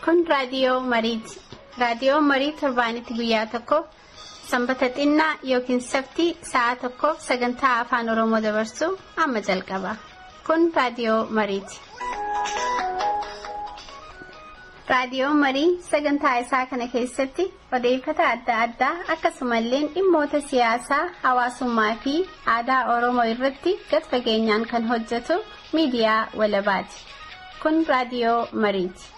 Kun raadiyoo Mariiti. Raadiyoo Marii torbaanitti guyyaa tokko sanbata xinnaa yookiin sabtii sa'a tokko sagantaa afaan Oromoo dabarsu amma jalqaba. Kun raadiyoo Mariiti. Raadiyoo Marii sagantaa isaa kana keessatti odeeffannoo adda addaa akkasumallee dhimmoota siyaasaa, hawaasummaa fi aadaa Oromoo irratti gad fageenyaan kan hojjetu miidiyaa walabaati. Kun raadiyoo Mariiti.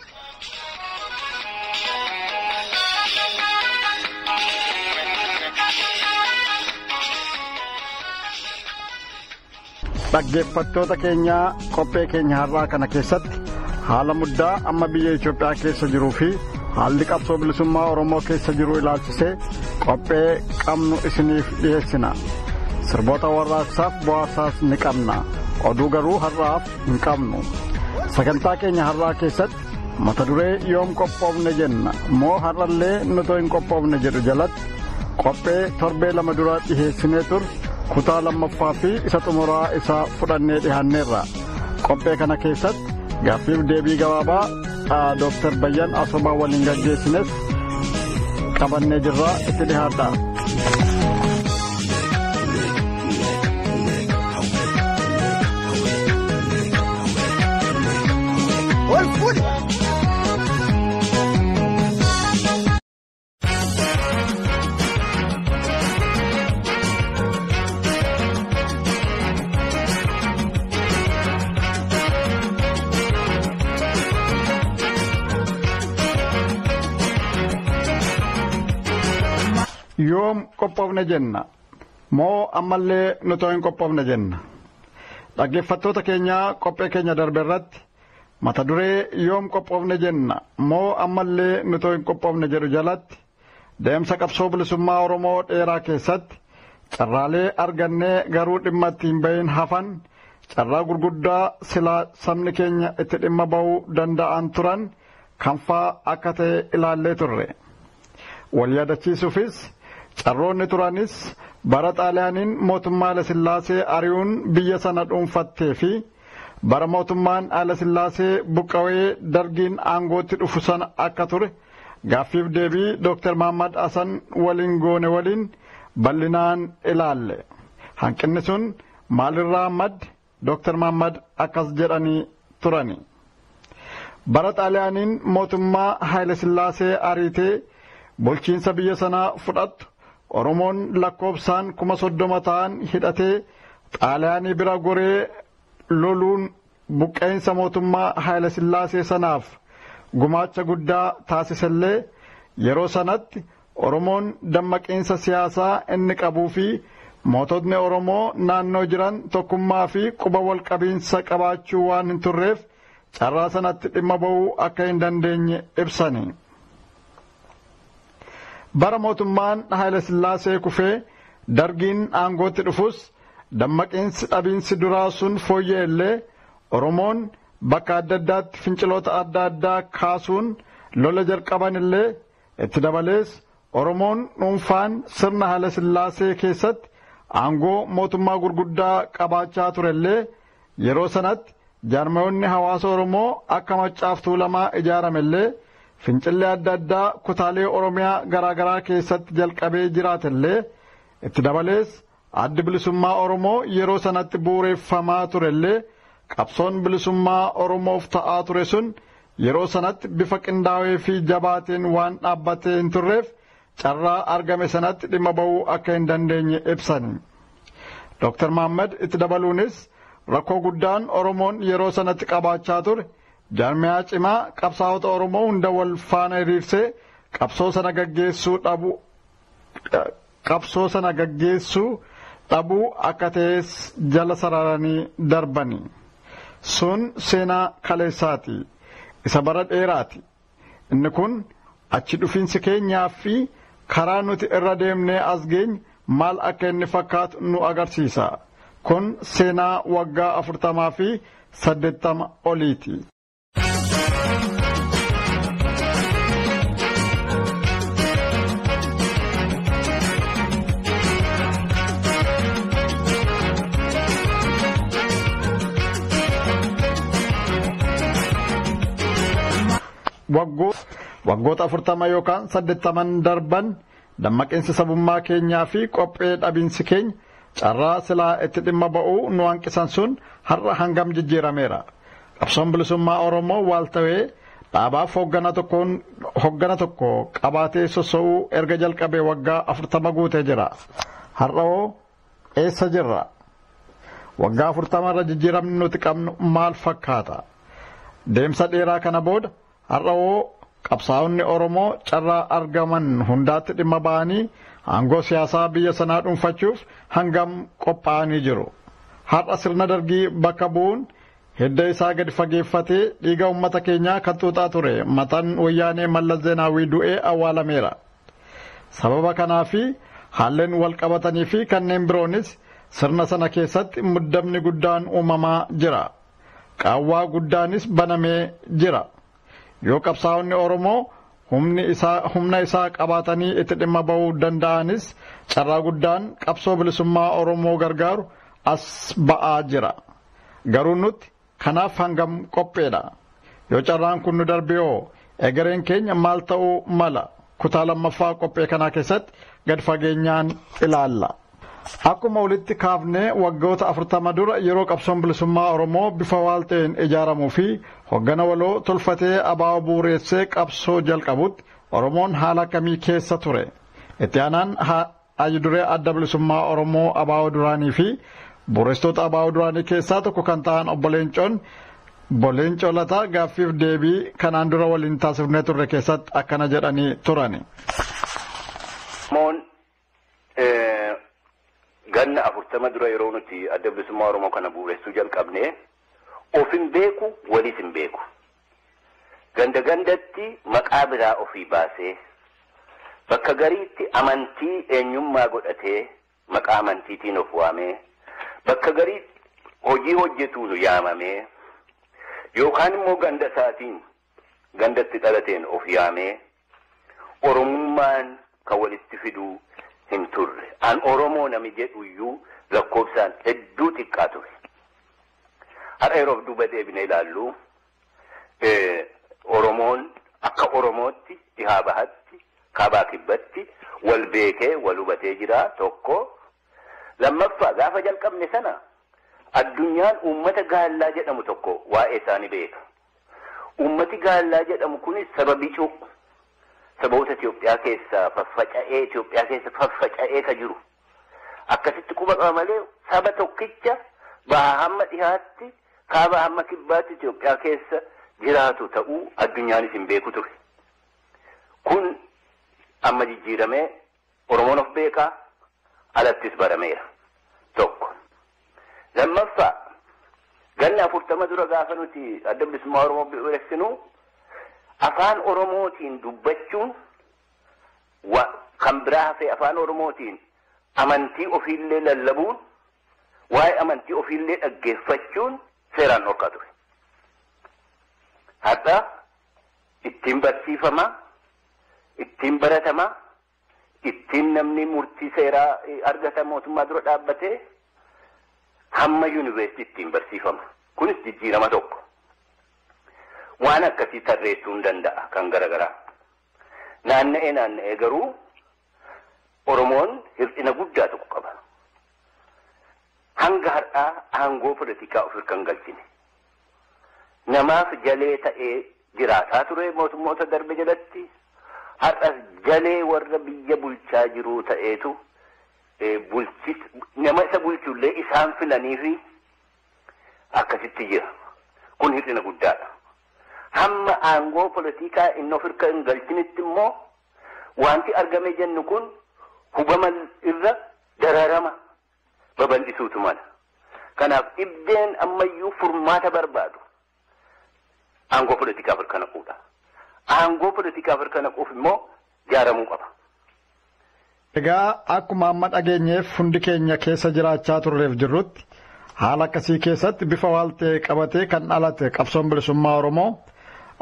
Dhaggeeffattoota keenya qophee keenya har'aa kana keessatti haala muddaa amma biyya Itoophiyaa keessa jiruu fi haalli qabsoo bilisummaa Oromoo keessa jiru ilaalchisee qophee qabnu isiniif dhiyeessina. Sirboota warraaqsaaf bohaarsaas ni qabna. Oduu garuu har'aaf hin qabnu. Sagantaa keenya har'aa keessatti mata duree yoom qophoofne jenna moo har'allee nutoo hin qophoofne jedhu jalatti qophee torbee lama dura dhiyeessinee turre kutaa lammaffaa fi isa xumuraa isaa fudhannee dhiyaanneerra. Qophee kana keessatti gaaffiif deebii gabaabaa Dr. Bayyan Asobaa waliin gaggeessines qabannee jirra, itti dhiyaadha. Yoom qophoofne jenna moo ammallee nutoo hin qophoofne jenna. Dhaggeeffattoota keenya qophee keenya darbe irratti mata duree yoom qophoofne jenna moo ammallee nutoo hin qophoofne jedhu jalatti deemsa qabsoo bilisummaa Oromoo dheeraa keessatti carraalee argannee garuu dhimma itti hin bahin hafan carraa gurguddaa silaa sabni keenya itti dhimma bahuu danda'an turan kanfaa akka ta'e ilaallee turre. Wal yaadachiisuufis carroonni turanis bara xaaliyaaniin mootummaa Hayilasillaasee ari'uun biyya sana dhuunfattee fi bara mootummaan Hayilasillaasee buqqa'ee dargiin aangootti dhufu sana akka ture gaaffiif deebii Dr. Mahammad Hassan waliin goone waliin bal'inaan ilaalle. Hanqinni sun maalirraa madde? Dr. Mahammad akkas jedhanii turani. Bara xaaliyaaniin mootummaa Hayilasillaasee ariitee bulchiinsa biyya sanaa fudhattu Oromoon lakkoofsaan 30,000 ta'an hidhatee xaaliyaanii bira goree loluun buqqeensa mootummaa Hayilasillaasee sanaaf gumaacha guddaa taasisellee yeroo sanatti Oromoon dammaqiinsa siyaasaa inni qabuu fi moototni Oromoo naannoo jiran tokkummaa fi quba walqabiinsa qabaachuu waan hin turreef carraa sanatti dhimma bahuu akka hin dandeenye ibsani. Bara mootummaan Hayilasillaasee kufee dargiin aangootti dhufus dammaqiinsi dhabiinsi duraa sun fooyya'ellee Oromoon bakka adda addaatti finciloota adda addaa kaasuun lola jalqaban illee itti dabalees Oromoon dhuunfaan sirna Hayilasillaasee keessatti aangoo mootummaa gurguddaa qabaachaa turellee yeroo sanatti jaarmayoonni hawaasa Oromoo akka Maccaaf Tuulamaa ijaaramellee fincillee adda addaa kutaalee Oromiyaa garaagaraa keessatti jalqabee jiraatellee itti dabalees addi bilisummaa Oromoo yeroo sanatti bu'uureffamaa turellee qabsoon bilisummaa Oromoof ta'aa ture sun yeroo sanatti bifa qindaa'ee fi jabaateen waan dhaabbatee hin turreef carraa argame sanatti dhimma bahuu akka hin dandeenye ibsani. Dr. Mahammad itti dabaluunis rakkoo guddaan Oromoon yeroo sanatti qabaachaa ture jaarmiyaa cimaa qabsaa'ota Oromoo hunda wal faana hiriirsee qabsoo sana gaggeessuu dhabuu akka ta'es jala sararanii darbani. Sun seenaa kaleessaati. Isa bara dheeraati. Inni kun achi dhufiinsi keenyaa fi karaa nuti irra deemnee as geenye maal akka inni fakkaatu nu agarsiisa. Kun seenaa waggaa 40 fi 80 oliiti. waggoota 40 yookaan 80 darban dammaqinsi sabummaa keenyaa fi qophee dhabinsi keenya carraa silaa itti dhimma ba'uu nu hanqisan sun har'a hangam jijjiirameera. Qabsoon bilisummaa Oromoo waaltawee dhaabaaf hoggana tokko qabaatee soso'uu erga jalqabee waggaa 40 guutee jira. Har'oo eessa jirra? Waggaa 40 irra jijjiiramni nuti qabnu maal fakkaata? Deemsa dheeraa kana booda har'oo qabsaa'onni Oromoo carraa argaman hundaatti dhimma ba'anii aangoo siyaasaa biyya sanaa dhuunfachuuf hangam qophaa'anii jiru. Har'a sirna dargii bakka bu'uun hidda isaa gadi fageeffatee dhiiga uummata keenyaa kan xuuxaa ture mataan wayyaanee Mallas Zeenaawii du'ee awwaalameera. Sababa kanaafi haalleen wal qabatanii fi kanneen biroonis sirna sana keessatti muddamni guddaan uumamaa jira. Qaawwaa guddaanis banamee jira. Yoo qabsaa'onni Oromoo humna isaa qabaatanii itti dhimma ba'uu danda'anis carraa guddaan qabsoo bilisummaa Oromoo gargaaru as ba'aa jira. Garuu nuti kanaaf hangam qopheedha. Yoo carraan kun nu darbee egereen keenya maal ta'uu mala kutaa lammaffaa qophee kanaa keessatti gad fageenyaan ilaalla. Akkuma walitti kaafnee waggoota 40 dura yeroo qabsoon bilisummaa Oromoo bifa waalteen ijaaramuu fi hoggana waloo tolfatee abaa'oo buureessee qabsoo jalqabutti Oromoon haala akkamii keessa ture? Itti aanaan hayyuduree adda bilisummaa Oromoo abaa'oo duraanii fi buureessitoota abaa'oo duraanii keessaa tokko kan ta'an obbo Leencoo Lataa gaaffiif deebii kanaan dura waliin taasifnee turre keessatti akkana jedhanii turani. Ganna 40 dura yeroo nuti adda bilisummaa Oromoo kana bu'uuressuu jalqabne ofin beeku walis hin beeku. Gandatti maqaa biraa ofii baasee bakka gariitti amantii eenyummaa godhatee maqaa amantiitiin of waamee bakka gariitti hojii hojjetuun yaamamee yookaan immoo ganda isaatiin gandatti dhalateen of yaamee Oromummaan kan walitti fiduu hin turre. An Oromoo nami jedhuyyuu lakkoofsaan hedduu xiqqaa ture. Har'a yeroof duuba deebinee ilaallu Oromoon akka Oromootti dhihaa bahatti kaabaa kibbatti wal beekee wal hubatee jira tokko. Lammaffaa gaafa jalqabne sana addunyaan uummata gaallaa jedhamu tokko waa'ee isaanii beeka. Uummati gaallaa jedhamu kunis sababichuu saboota Itoophiyaa keessa faffaca'ee ka jiru. Akkasitti quba qaba malee saba tokkicha baha hamma dhihaatti kaaba hamma kibbaatti Itoophiyaa keessa jiraatu ta'uu addunyaanis hin beeku ture. Kun amma jijjiiramee Oromoon of beekaa alattis barameera tokko. Lammaffaa ganna 40 dura gaafa nuti adda bilisummaa Oromoo bu'uuressinu afaan Oromootiin dubbachuun kan biraa hafee afaan Oromootiin amantii ofiillee lallabuun waa'ee amantii ofiillee dhaggeeffachuun seeraan dhorkaa ture. Har'a ittiin barsiifama, ittiin baratama, ittiin namni murtii seeraa argata mootummaa dura dhaabbatee hamma yuunivarsiitii ittiin barsiifama. Kunis jijjiirama tokko. Waan akkasii tarreessuu hin danda'a kan garagaraa. Naanna'ee garuu Oromoon hir'ina guddaa tokko qaba. Hanga har'aa aangoo politikaa of hirkan galchine. Namaaf jalee ta'ee jiraataa ture mootummoota darbe jalatti. Har'as jalee warra biyya bulchaa jiruu ta'eetu nama isa bulchullee isaan filanii fi akkasitti jira. Kun hir'ina guddaadha. Hamma aangoo politikaa inni of hirka hin galchinitti immoo wanti argame jennu kun hubama irra dararama babal'isuutu mala. Kanaaf dhibdeen ammayyuu furmaata barbaadu aangoo politikaaf hirka naquudha. Aangoo politikaaf hirka naquuf immoo jaaramuu qaba. Egaa akkuma amma dhageenyeef hundi keenya keessa jiraachaa turreef jirrutti haala akkasii keessatti bifa waaltee qabatee kan dhalate qabsoon bilisummaa Oromoo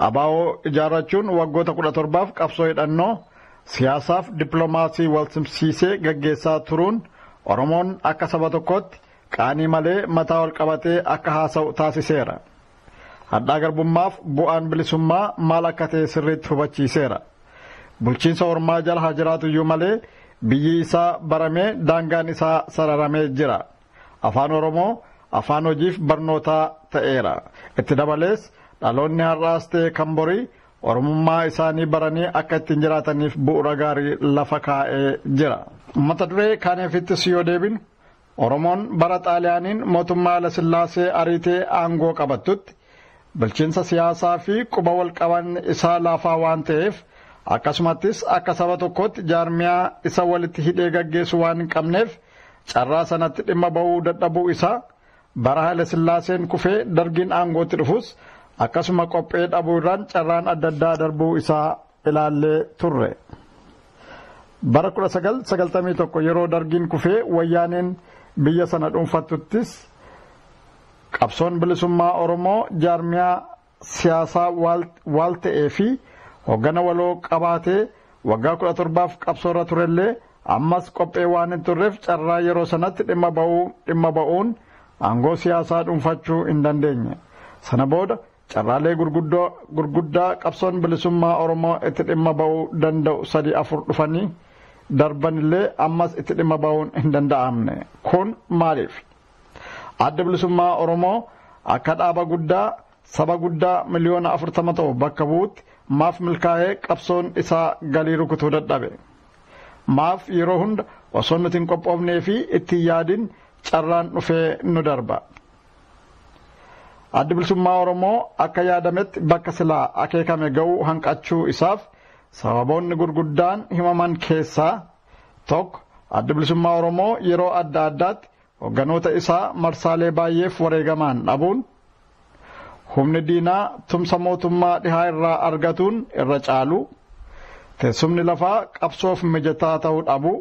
abaa'oo ijaarrachuun waggoota 17 qabsoo hidhannoo siyaasaaf dippiloomaasii wal simsiisee gaggeessaa turuun Oromoon akka saba tokkootti qaanii malee mataa ol qabatee akka haasa'u taasiseera. hadhaa garbummaaf bu'aan bilisummaa maal akka ta'e sirriitti hubachiiseera. Bulchiinsa ormaa jala haa jiraatu iyyuu malee biyyi isaa baramee daangaan isaa sararamee jira. Afaan Oromoo afaan hojiif barnootaa ta'eera. Itti dabalees dhaloonni har'aas ta'e kan borii oromummaa isaanii baranii akka ittiin jiraataniif bu'uura gaarii lafa kaa'ee jira. Mata duree kaaneefittis yoo deebinu Oromoon bara Xaaliyaaniin mootummaa Haayile Sillaasee ariitee aangoo qabattutti bulchiinsa siyaasaa fi quba wal qaban isaa laafaa waan ta'eef akkasumattis akka saba tokkootti jaarmiyaa isa walitti hidhee gaggeessu waan hin qabneef carraa sanatti dhimma ba'uu dadhabuu isaa bara Haayile Sillaaseen kufee dargiin aangootti dhufus akkasuma qophee dhabuu irraan carraan adda addaa darbuu isaa ilaallee turre. Bara 1991 yeroo dargiin kufee wayyaaneen biyya sana dhuunfattuttis qabsoon bilisummaa Oromoo jaarmiyaa siyaasaa waal ta'ee fi hoggana waloo qabaatee waggaa 17 qabsoorra turellee ammas qophee waan hin turreef carraa yeroo sanatti dhimma ba'uun aangoo siyaasaa dhuunfachuu hin dandeenye. Sana booda carraalee gurguddaa qabsoon bilisummaa Oromoo itti dhimma ba'uu danda'u 3-4 dhufanii darbanillee ammas itti dhimma ba'uun hin danda'amne. Kun maaliif? Adda bilisummaa Oromoo akka dhaaba guddaa saba guddaa miliyoona 40 ta'u bakka bu'utti maaf milkaa'ee qabsoon isaa galii rukutuu dadhabe? Maaf yeroo hunda osoo nuti hin qophoofnee fi itti yaadin carraan dhufee nu darba? Adda bilisummaa Oromoo akka yaadametti bakka silaa akeekame ga'uu hanqachuu isaaf sababoonni gurguddaan himaman keessaa tokko adda bilisummaa Oromoo yeroo adda addaatti hogganoota isaa marsaalee baay'eef wareegamaan dhabuun, humni diinaa tumsa mootummaa dhihaa irraa argatuun irra caalu, teessumni lafaa qabsoof mijataa ta'uu dhabu,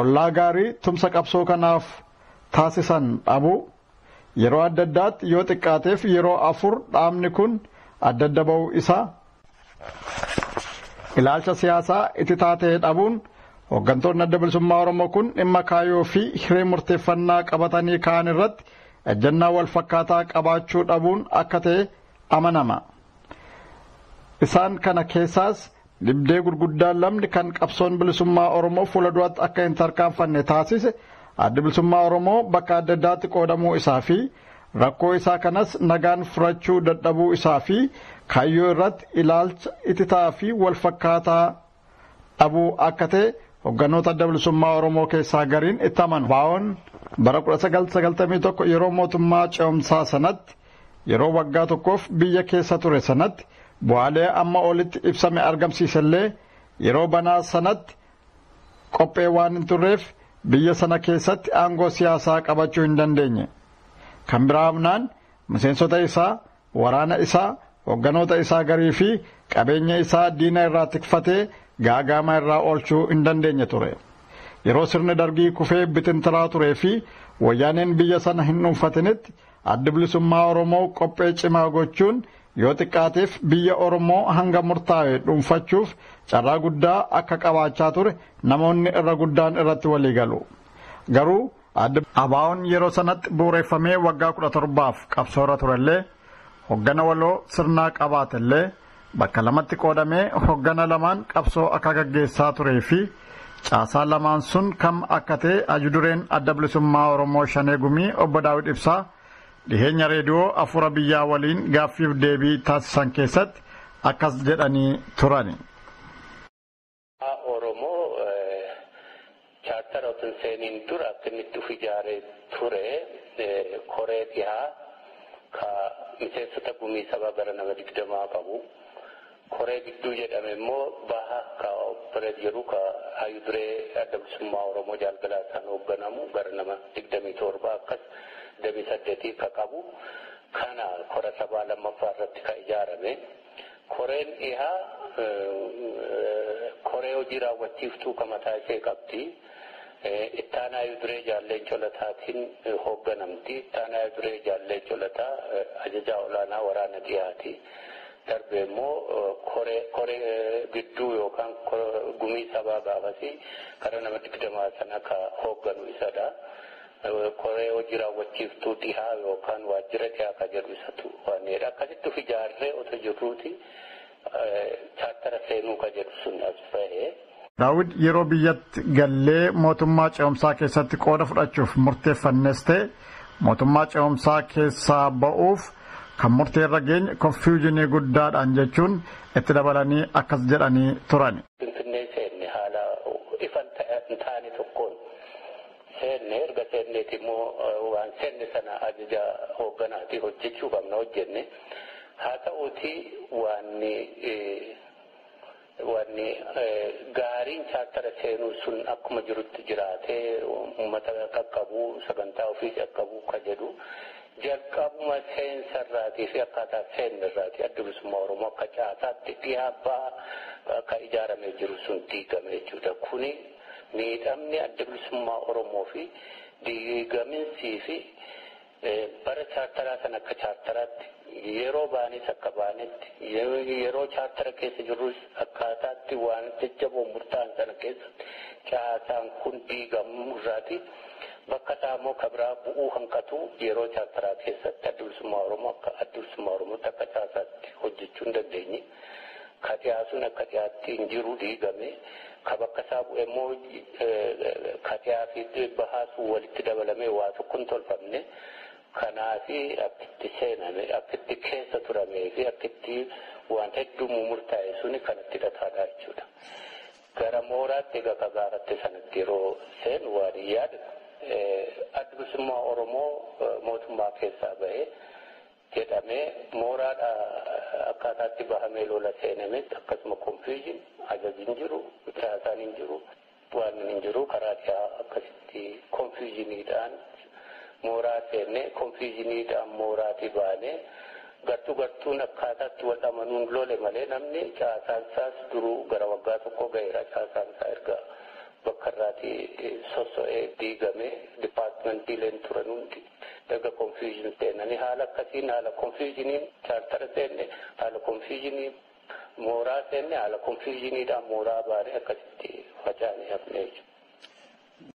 ollaa gaarii tumsa qabsoo kanaaf taasisan dhabu, yeroo adda addaatti yoo xiqqaateef yeroo 4 dhaabni kun adda adda ba'uu isaa, ilaalcha siyaasaa itti taatee dhabuun hooggantoonni adda bilisummaa Oromoo kun dhimma kaayoo fi hiree murteeffannaa qabatanii ka'an irratti ejjennaa wal fakkaataa qabaachuu dhabuun akka ta'e amanama. Isaan kana keessaas dhibdee gurguddaan lamni kan qabsoon bilisummaa Oromoo fuula duraatti akka hin tarkaanfanne taasise adda bilisummaa Oromoo bakka adda addaatti qoodamuu isaa fi rakkoo isaa kanas nagaan furachuu dadhabuu isaa fi kaayyoo irratti ilaalcha ititaa fi wal fakkaataa dhabuu akka ta'e hogganoota adda bilisummaa Oromoo keessaa gariin itti amanu. Baa'oon bara 1991 yeroo mootummaa ce'umsaa sanatti yeroo waggaa tokkoof biyya keessa ture sanatti bu'aalee amma olitti ibsame argamsiisellee yeroo banaa sanatti qophee waan hin turreef biyya sana keessatti aangoo siyaasaa qabachuu hin dandeenye. Kan biraa humnaan miseensota isaa, waraana isaa, hogganoota isaa garii fi qabeenya isaa diina irraa tikfatee gaagama irraa oolchuu hin dandeenye ture. Yeroo sirni dargii kufee bitintiraa turee fi wayyaaneen biyya sana hin dhuunfatinitti adda bilisummaa Oromoo qophee cimaa gochuun yoo xiqqaateef biyya Oromoo hanga murtaa'e dhuunfachuuf carraa guddaa akka qabaachaa ture namoonni irra guddaan irratti walii galu. Garuu Abaa'oon yeroo sanatti bu'uureffamee waggaa 17 qabsoorra turellee hoggana waloo sirnaa qabaatellee bakka lamatti qoodamee hoggana lamaan qabsoo akka gaggeessaa turee fi caasaa lamaan sun kam akka ta'e ajudureen adda bilisummaa Oromoo Shanee Gumii obbo Daawit Ibsaa dhiheenya reediyoo Afura Biyyaa waliin gaaffiif deebii taasisan keessatti akkas jedhanii turani. Chaartaroota seeniin dura akkamitti of ijaaree ture koree dhihaa ka miseensota gumii sabaa gara nama 20 qabu. Koree gidduu jedhame immoo baha ka opereet jedhu ka hayuduree adda bilisummaa Oromoo jaalgalaa isaan hoogganamu gara nama 27 akkas 28 ka qabu. Kana kora sabaa lammaffaa irratti ka ijaarame. Koreen dhihaa koree hojii raawwachiiftuu ka mataa ishee qabdi. Ittaanaa Hayuduree Jaalleen Colataatiin hoogganamti. Ittaanaa Hayuduree Jaalleen Colataa ajajaa olaanaa waraana dhiyaati. Darbee immoo koree gidduu yookaan gumii sabaa gaafasi kara nama 20 sana ka hoogganu isadha. koree hojii raawwachiiftuu dhihaa yookaan waajjira dhihaa ka jedhu isatu waanedha. Akkasitti of ijaarree otoo jirruuti chaartara seenuu ka jedhu sun as bahee. Daawud yeroo biyyatti gallee mootummaa ce'umsaa keessatti qooda fudhachuuf murteeffannes ta'e mootummaa ce'umsaa keessaa ba'uuf kan murteerra geenye konfiyuuzinii guddaadhaan jechuun itti dabalanii akkas jedhanii turani. Finfinnee seenne haala ifan taane tokkoon seenne erga seenneeti immoo waan seenne sana ajaja hoogganaati hojjechuu qabna hojjenne haa ta'uuti wanni gaariin chaartara seenuu sun akkuma jirutti jiraatee uummata qaqqabuu sagantaa ofii qaqqabuu ka jedhu jalqabuma seensarraatii fi akkaataa seennirraatii adda bilisummaa Oromoo akka caasaatti dhiyaabbaa akka ijaaramee jiru sun diigame jechuudha. Kuni miidhamni adda bilisummaa Oromoo fi diigaminsii fi bara chaartaraa san akka chaartaraatti yeroo baanis akka baanetti yeroo chaartara keessa jirrus akkaataatti waan jajjaboo murtaa'an sana keessatti caasaan kun diigamuu irraati bakka isaa immoo kabraa bu'uu hanqatu yeroo chaartaraa keessatti adda bilisummaa Oromoo akka adda bilisummaa Oromootti akka caasaatti hojjechuu hin dandeenye. Ka dhiyaasuun akka dhiyaatti hin jiru diigame ka bakka isaa bu'e immoo ka dhiyaa fi bahaasuu walitti dabalamee waa tokko hin tolfamne. Kanaafi akkitti seename akkitti keessa turamee fi akkitti waan hedduu murtaa'e suni kanatti hidhataadha jechuudha. Gara mooraatti egaa kagaaratti sanatti yeroo seenu waan yaada adda bilisummaa Oromoo mootummaa keessaa bahee jedhamee mooraadha akkaataatti bahamee lola seenametti akkasuma konfiyuuzin ajajni hin jiru caasaan hin jiru waan hin jiru karaa dhiyaa akkasitti konfiyuuziniidhaan mooraa seenne konfiyuuziniidhaan mooraatii baanee gartuun akkaataatti wal amanuun lole malee namni caasaan isaas duruu gara waggaa tokko ga'eera caasaan isaa erga bakka irraatii sosso'ee diigamee dipaartimentiileen turan hundi erga konfiyuuzin seenanii haala akkasiin haala konfiyuuziniin chaartara seenne haala konfiyuuziniin mooraa seenne haala konfiyuuziniidhaan mooraa baanee akkasitti facaanee hafnee jechuudha.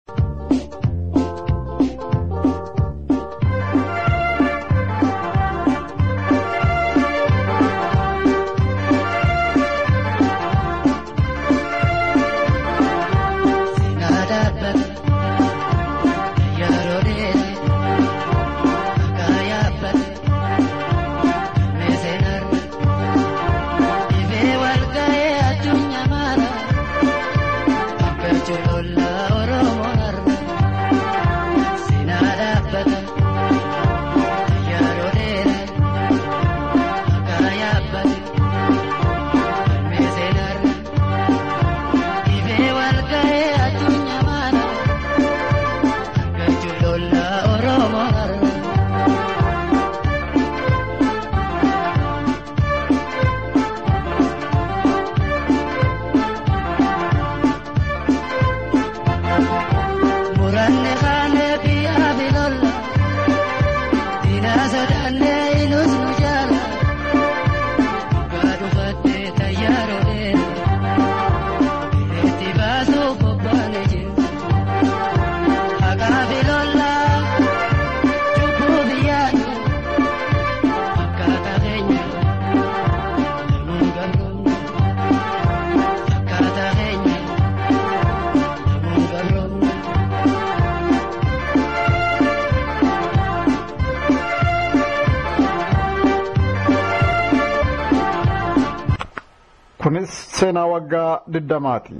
Kunis seenaa waggaa 20ti.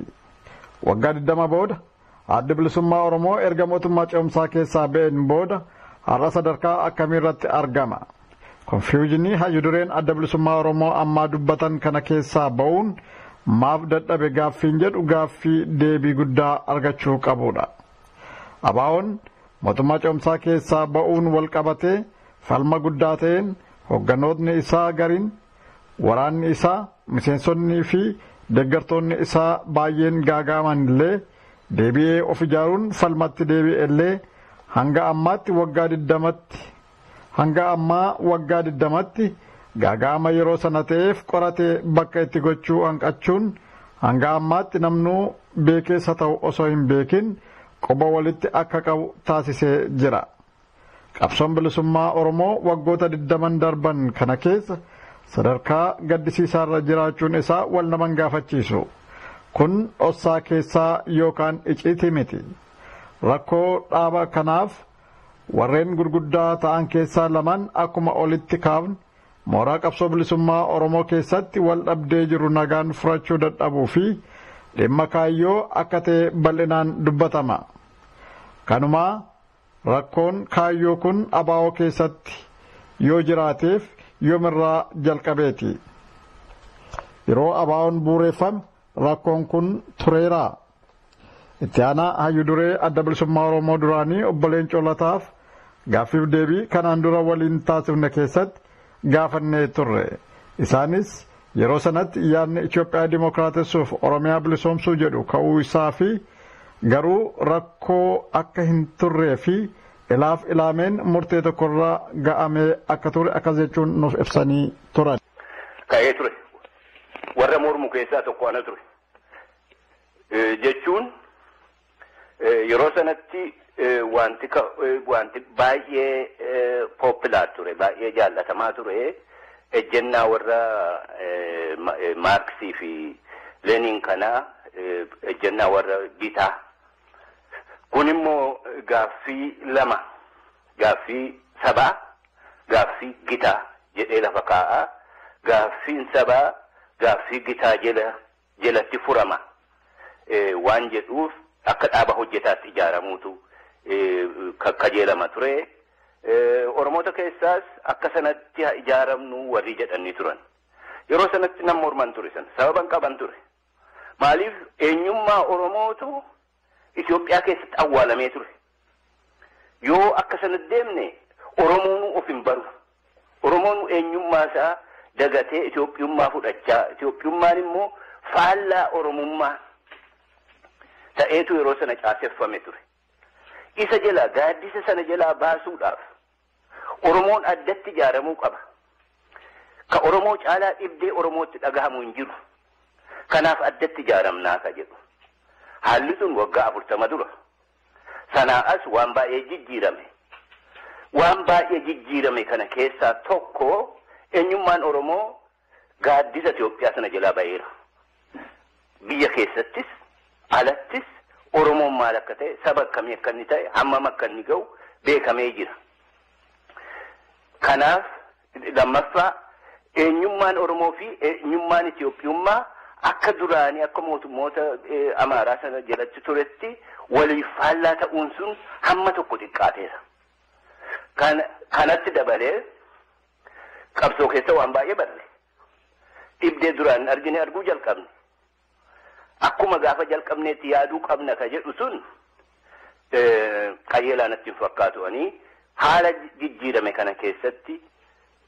Waggaa 20 booda adda bilisummaa Oromoo erga mootummaa ce'umsaa keessaa ba'een booda har'a sadarkaa akkamii irratti argama. Konfiyuuzinii hayyudureen adda bilisummaa Oromoo ammaa dubbatan kana keessaa ba'uun maaf dadhabe gaaffiin jedhu gaaffii deebii guddaa argachuu qabudha. Abaawoon mootummaa ce'umsaa keessaa ba'uun wal qabatee falma guddaa ta'een hoogganootni isaa gariin waraanni isaa miseensonnii fi deeggartoonni isaa baay'een gaagaaman illee deebi'ee of ijaaruun falmatti deebi'e illee hanga ammaa waggaa 20tti gaagaama yeroo sana ta'eef qoratee bakka itti gochuu hanqachuun hanga ammaatti namnuu beekeessa ta'u osoo hin beekin qoba walitti akka qabu taasisee jira. Qabsoon bilisummaa Oromoo waggoota 20 darban kana keessa sadarkaa gaddisiisaarra jiraachuun isaa wal naman gaafachiisu. Kun ossaa keessaa yookaan icciitii miti. Rakkoo dhaaba kanaaf warreen gurguddaa ta'an keessaa lamaan akkuma olitti kaafne mooraa qabsoo bilisummaa Oromoo keessatti wal dhabdee jiru nagaan furachuu dadhabuu fi dhimma kaayyoo akka ta'e bal'inaan dubbatama. Kanumaa rakkoon kaayyoo kun abaa'oo keessatti yoo jiraateef yoomirraa jalqabeeti. Yeroo abaa'oon buureeffame rakkoon kun tureera. Itti aanaa hayyuu duree adda bilisummaa Oromoo duraanii obbo Leencoo Lataaf gaaffiif deebii kanaan dura waliin taasifne keessatti gaafannee turre. Isaanis yeroo sanatti yaadni Itoophiyaa Dimookiraatessuuf Oromiyaa bilisoomsuu jedhu ka'uu isaa fi garuu rakkoo akka hin turree fi ilaaf ilaameen murtee tokkorraa ga'amee akka ture akkas jechuun nuuf ibsanii turan. Ka'ee ture. Warra mormu keessaa tokko ana ture. Jechuun yeroo sanatti wanti baay'ee populaar ture, baay'ee jaallatamaa ture. Ejjennaa warra Maarksii fi Lenin kanaa ejjennaa warra bitaa. Kun immoo gaaffii lama, gaaffii sabaa, gaaffii gitaa jedhee lafa kaa'a. Gaaffiin sabaa gaaffii gitaa jalatti furama waan jedhuuf akka dhaaba hojjetaatti ijaaramuutu kajeelama ture. Oromoota keessaas akka sanatti ijaaramnu warri jedhanii turan. Yeroo sanatti nam morman ture san sababan qaban ture. Maaliif eenyummaa Oromootu Itoophiyaa keessatti awwaalamee ture. Yoo akka sanatti deemne Oromoon of hin baru. Oromoon eenyummaa isaa dagatee Itoophiyummaa fudhachaa, Itoophiyummaan immoo faallaa Oromummaa ta'eetu yeroo sana caaseffame ture. Isa jala gaaddisa sana jalaa baasuudhaaf Oromoon addatti ijaaramuu qaba. Ka Oromoo caalaa dhibdee Oromootti dhagahamu hin jiru. Kanaaf addatti ijaaramnaa ka jedhu. Haalli sun waggaa 40 dura. Sanaa as waan baay'ee jijjiirame. Waan baay'ee jijjiirame kana keessaa tokko eenyummaan Oromoo gaaddisa Itoophiyaa sana jalaa ba'eera. Biyya keessattis alattis Oromoon maal akka ta'e, saba akkamii akka inni ta'e, hammam akka inni ga'u beekamee jira. Kanaaf lammaffaa eenyummaan Oromoo fi eenyummaan Itoophiyummaa akka duraanii akka mootummoota Amaaraa sana jalatti turetti waliif faallaa ta'uun sun hamma tokko xiqqaateera. Kanatti dabalee qabsoo keessa waan baay'ee barre. Dhibdee duraan argine arguu jalqabne. Akkuma gaafa jalqabneetti yaaduu qabna ka jedhu sun qajeelaa natti hin fakkaatu ani haala jijjiirame kana keessatti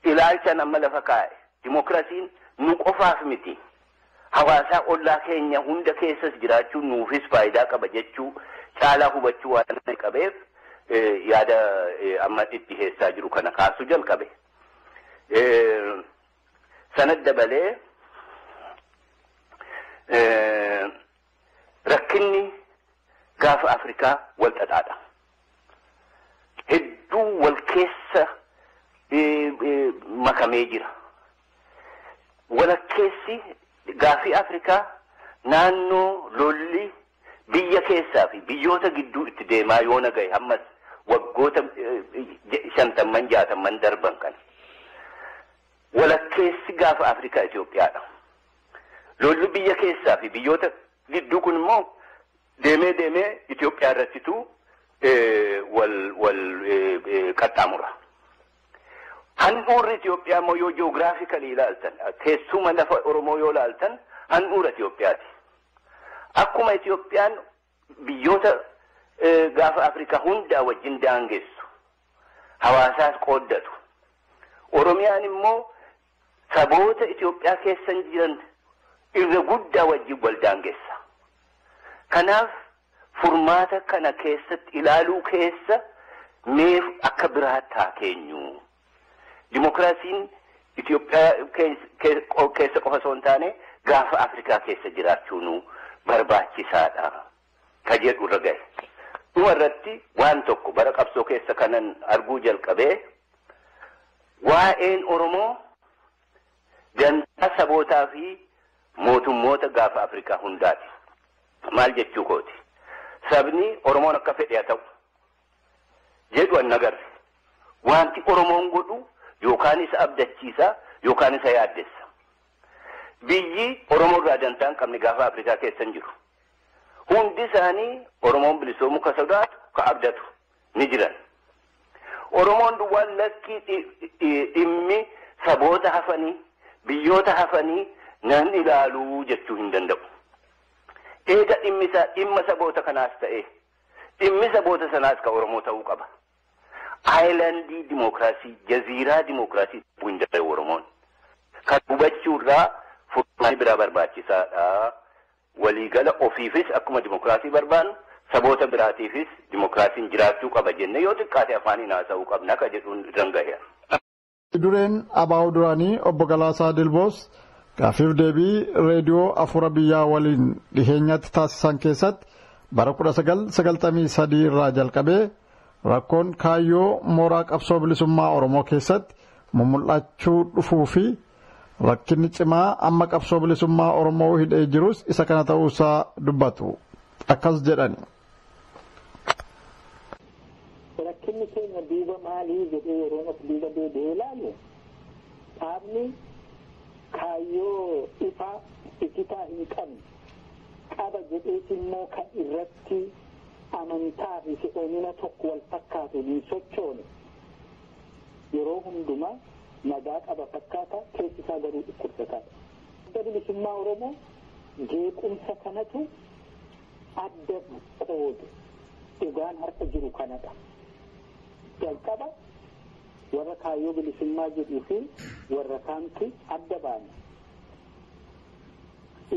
ilaalcha nama lafa kaa'e dimookiraasiin nu qofaaf miti. Hawaasaa ollaa keenya hunda keessas jiraachuun nuufis faayidaa qaba jechuu caalaa hubachuu waan qabeef yaada amma itti dhiheessaa jiru kana kaasuu jalqabe. Sanad dabalee rakkinni gaafa Afrikaa wal xaxaadha. Hedduu wal keessa makamee jira. Walakkeessi gaafii Afrikaa naannoo lolli biyya keessaa fi biyyoota gidduu itti deemaa yoo nagaye hammas waggoota 50-60 darban kan. Walakkeessi gaafa Afrikaa Itoophiyaadha. Lolli biyya keessaa fi biyyoota gidduu kun immoo deemee Itoophiyaa irrattitu wal qaxxaamura. Handhuurri Itoophiyaa immoo yoo ji'oogiraafikalii ilaaltan, teessuma lafa Oromoo yoo ilaaltan handhuura Itoophiyaati. Akkuma Itoophiyaan biyyoota gaafa Afrikaa hundaa wajjin daangessu, hawaasaas qooddatu. Oromiyaan immoo saboota Itoophiyaa keessan jiran irra guddaa wajjin wal daangessa. Kanaaf furmaata kana keessatti ilaaluu keessa meef akka biraatti haa keenyu. Dimookiraasiin Itoophiyaa keessa qofa osoo hin taane gaafa Afrikaa keessa jiraachuun barbaachisaadha ka jedhu irra gahe. warratti waan tokko bara qabsoo keessa kanan arguu jalqabee waa'een Oromoo dantaa sabootaa fi mootummoota gaafa Afrikaa hundaati. Maal jechuu kooti? Sabni Oromoon akka fedhe haa ta'u jedhu an agarre. Wanti Oromoon godhu yookaan isa abdachiisa yookaan isa yaaddessa. Biyyi Oromoo irraa dantaa hin qabne gaafa Afrikaa keessa hin jiru. Hundi isaanii Oromoon bilisoomuu ka sodaatu ka abdatu ni jiran. Oromoon duwwaan lakkii dhimmi saboota hafanii biyyoota hafanii nan ilaaluu jechuu hin danda'u. Eega dhimma saboota kanaas ta'e dhimmi saboota sanaas ka Oromoo ta'uu qaba. Aayilaandii dimookiraasii, jaziiraa dimookiraasii ta'uu hin danda'u Oromoon. Kan hubachuurraa furmaata biraa barbaachisaadha. Waliigala ofiifis akkuma dimookiraasii barbaannu saboota biraatiifis dimookiraasiin jiraachuu qaba jenne yoo xiqqaate afaaniin haasa'uu qabna akka jedhuun danga'a. Dureen Abaa'oo duraanii obbo Galaasaa Dilboos gaafiif deebii reediyoo Afura Biyyaa waliin dhiheenyatti taasisan keessatti bara 1993 irraa jalqabee rakkoon kaayyoo mooraa qabsoo bilisummaa Oromoo keessatti mul'achuu dhufuu fi rakkinni cimaa amma qabsoo bilisummaa Oromoo hidhee jirus isa kana ta'uusaa dubbatu. Akkas jedhani. Rakkinni keenya duuba maalii jedhee yeroo as duuba deebi'ee ilaalu dhaabni kaayyoo ifaa ifitaa hin qabne qaba jedhees immoo kan irratti amantaa fi si'oomina tokko wal fakkaatu hin sochoone yeroo hundumaa nagaa qaba fakkaata keessi isaa garuu dhukkubsataadha. Adda bilisummaa Oromoo jeequmsa kanatu adda qoodu dhugaan harka jiru kanadha. Jalqaba warra kaayyoo bilisummaa jedhuu fi warra kaantu adda baana.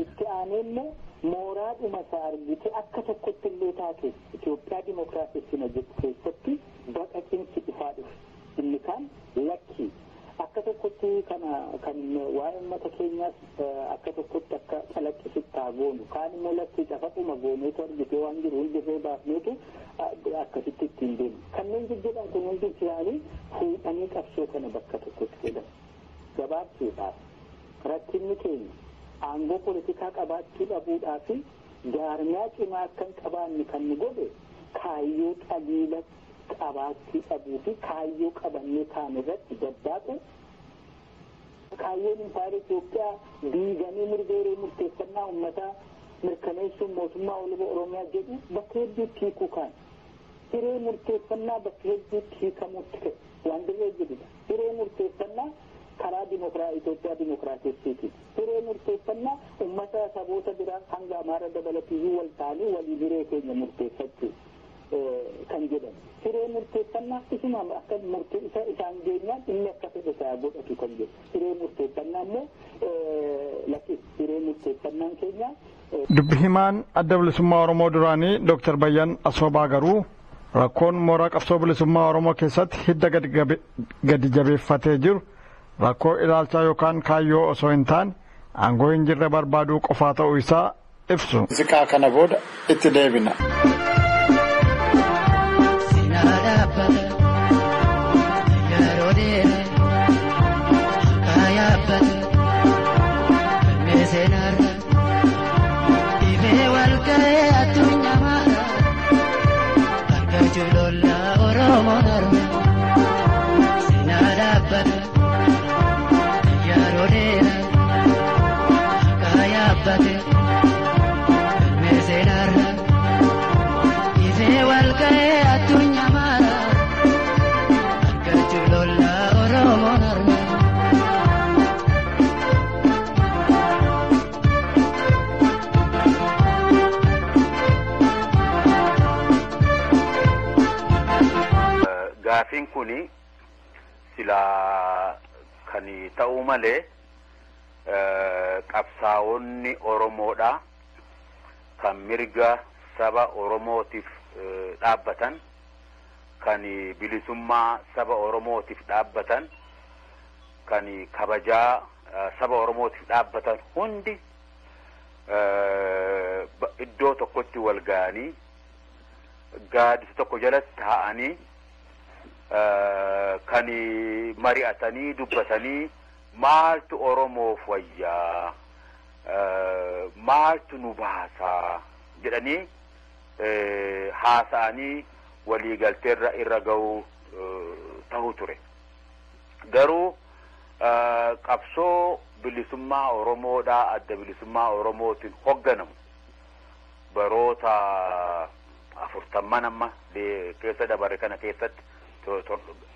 Itti aanee immoo mooraadhuma isaa argite akka tokkotti illee taate Itoophiyaa dimookiraasii keessatti baqaqinsi dhufaa dhufe. Inni kaan lakkii akka tokkotti kan waa'ee uummata keenyaas akka tokkotti akka calaqqisitti haa goonu kaan immoo lakkii cafaquma gooneetu argitee waan jiru hundifee baafneetu akkasitti ittiin deemu. Kanneen jijjiiran kun hundi isaanii fuudhanii qabsoo kana bakka tokkotti jedhan. Gabaabsuudhaaf rakkinni keenya aangoo poolitikaa qabaachuu dhabuudhaa fi jaarmiyaa cimaa akka hin qabaanne kan nu godhe kaayyoo qabiila qabaachuu dhabuu fi kaayyoo qabannee kaan irratti daddaaqu kaayyoon impaayera Itoophiyaa diiganii mirga murteeffannaa uummataa mirkaneessuun mootummaa walabaa Oromiyaa jedhu bakka hedduutti hiikuu kaan hiree murteeffannaa bakka hedduutti hiikamuutti ka'e waan dirree jedhudha. Hiree murteeffannaa karaa Itoophiyaa dimookiraatessiiti. Hiree murteeffannaa uummata saboota biraa hanga Amaara dabalatee wal ta'anii waliin hiree keenya murteeffachuu kan jedhamu. Hiree murteeffannaa isuma akka murtee isaan geenyaan inni akka fedhe isaa godhatu kan jedhu. Hiree murteeffannaa immoo lakki hiree murteeffannaan keenya. Dubbi himaan adda bilisummaa Oromoo duraanii Dr. Bayyan Asoobaa garuu rakkoon mooraa qabsoo bilisummaa Oromoo keessatti hidda gadi jabeeffatee jiru rakkoo ilaalchaa yookaan kaayyoo osoo hin taane aangoo hin jirre barbaaduu qofaa ta'uu isaa ibsu. Ziqaa kana booda itti deebina. Gaaffiin kuni sila kan ta'uu malee qabsaa'onni Oromoodha kan mirga saba Oromootiif dhaabbatan kan bilisummaa saba Oromootiif dhaabbatan kan kabajaa saba Oromootiif dhaabbatan hundi iddoo tokkotti wal ga'anii gaaddisa tokko jalatti taa'anii kan mari'atanii dubbatanii maaltu Oromoof wayyaa maaltu nu baasaa jedhanii haasa'anii waliigalteerra irra ga'uu ta'uu ture. Garuu qabsoo bilisummaa Oromoodhaa adda bilisummaa Oromootiin hogganamu baroota 40 amma keessa dabare kana keessatti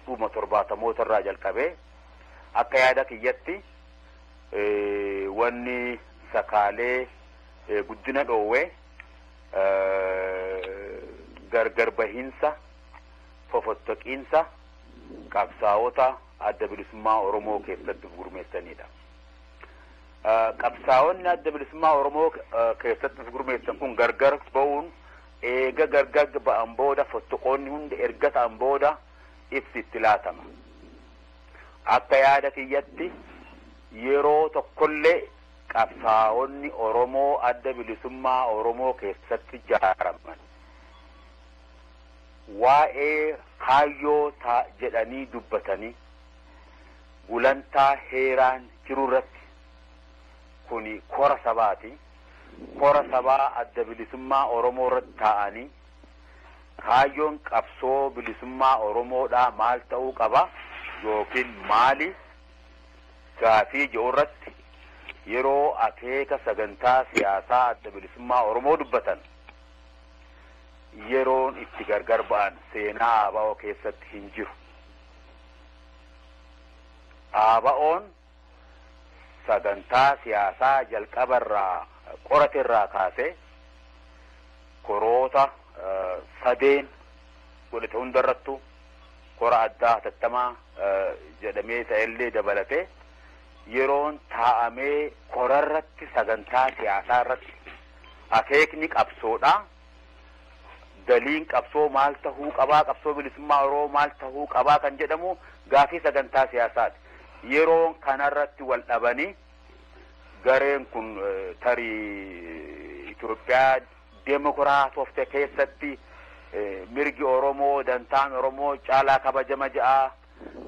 dhuma 70 irraa jalqabee akka yaada kiyyatti wanni sakaalee guddina dhoowwee gargar bahiinsa fofottoqiinsa qabsaa'ota adda bilisummaa Oromoo keessatti gurmeessanidha. Qabsaa'onni adda bilisummaa Oromoo keessatti gurmeessan kun gargar ba'uun eega gargar ba'an booda fottoqoonni hundi erga ta'an booda ibsi itti laatama. Akka yaada kiyyatti yeroo tokkollee qabsaa'onni Oromoo adda bilisummaa Oromoo keessatti ijaaraman waa'ee kaayyoo jedhanii dubbatanii gulantaa heeraan jiru irratti kuni kora sabaati. Kora sabaa adda bilisummaa Oromoo irratti taa'anii kaayyoon qabsoo bilisummaa Oromoodhaa maal ta'uu qaba yookiin maali gaafii jedhu irratti yeroo akeeka sagantaa siyaasaa adda bilisummaa Oromoo dubbatan yeroon itti gargar ba'an seenaa ABO keessatti hin jiru. ABO'n sagantaa siyaasaa jalqabarraa qorateerraa kaasee koroota sadeen godhate hundarrattu kora addaa hatattamaa jedhamee ta'ellee dabalatee yeroon taa'amee korarratti sagantaa siyaasaa irratti akeekni qabsoodhaa daliin qabsoo maal tahuu qabaa qabsoo bilisummaa Oromoo maal tahuu qabaa kan jedhamu gaafii sagantaa siyaasaati. Yeroon kanarratti wal dhabanii gareen kun tarii Itoophiyaa demokiraatofte keessatti mirgi Oromoo dantaan Oromoo caalaa kabajama ja'a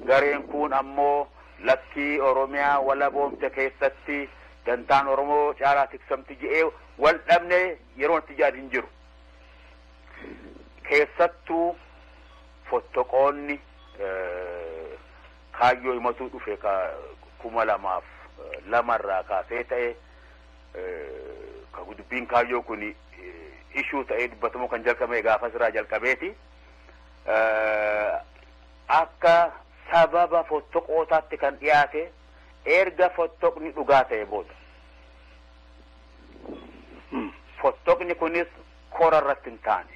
gareen kun ammoo lakkii Oromiyaa walaboomte keessatti dantaan Oromoo caalaa tiksamti je'ee wal dhabne yeroon itti jaad hin jiru. Keessattuu fottoqoonni kaayyoo himatuu dhufe 2002 kaasee ta'e ka dubbiin kaayyoo kun ishuu ta'ee dubbatamu kan jalqabame gaafa irraa jalqabeeti akka sababa fottoqootaatti kan dhiyaate erga fottoqni dhugaa ta'e booda fottoqni kunis kora irratti hin taane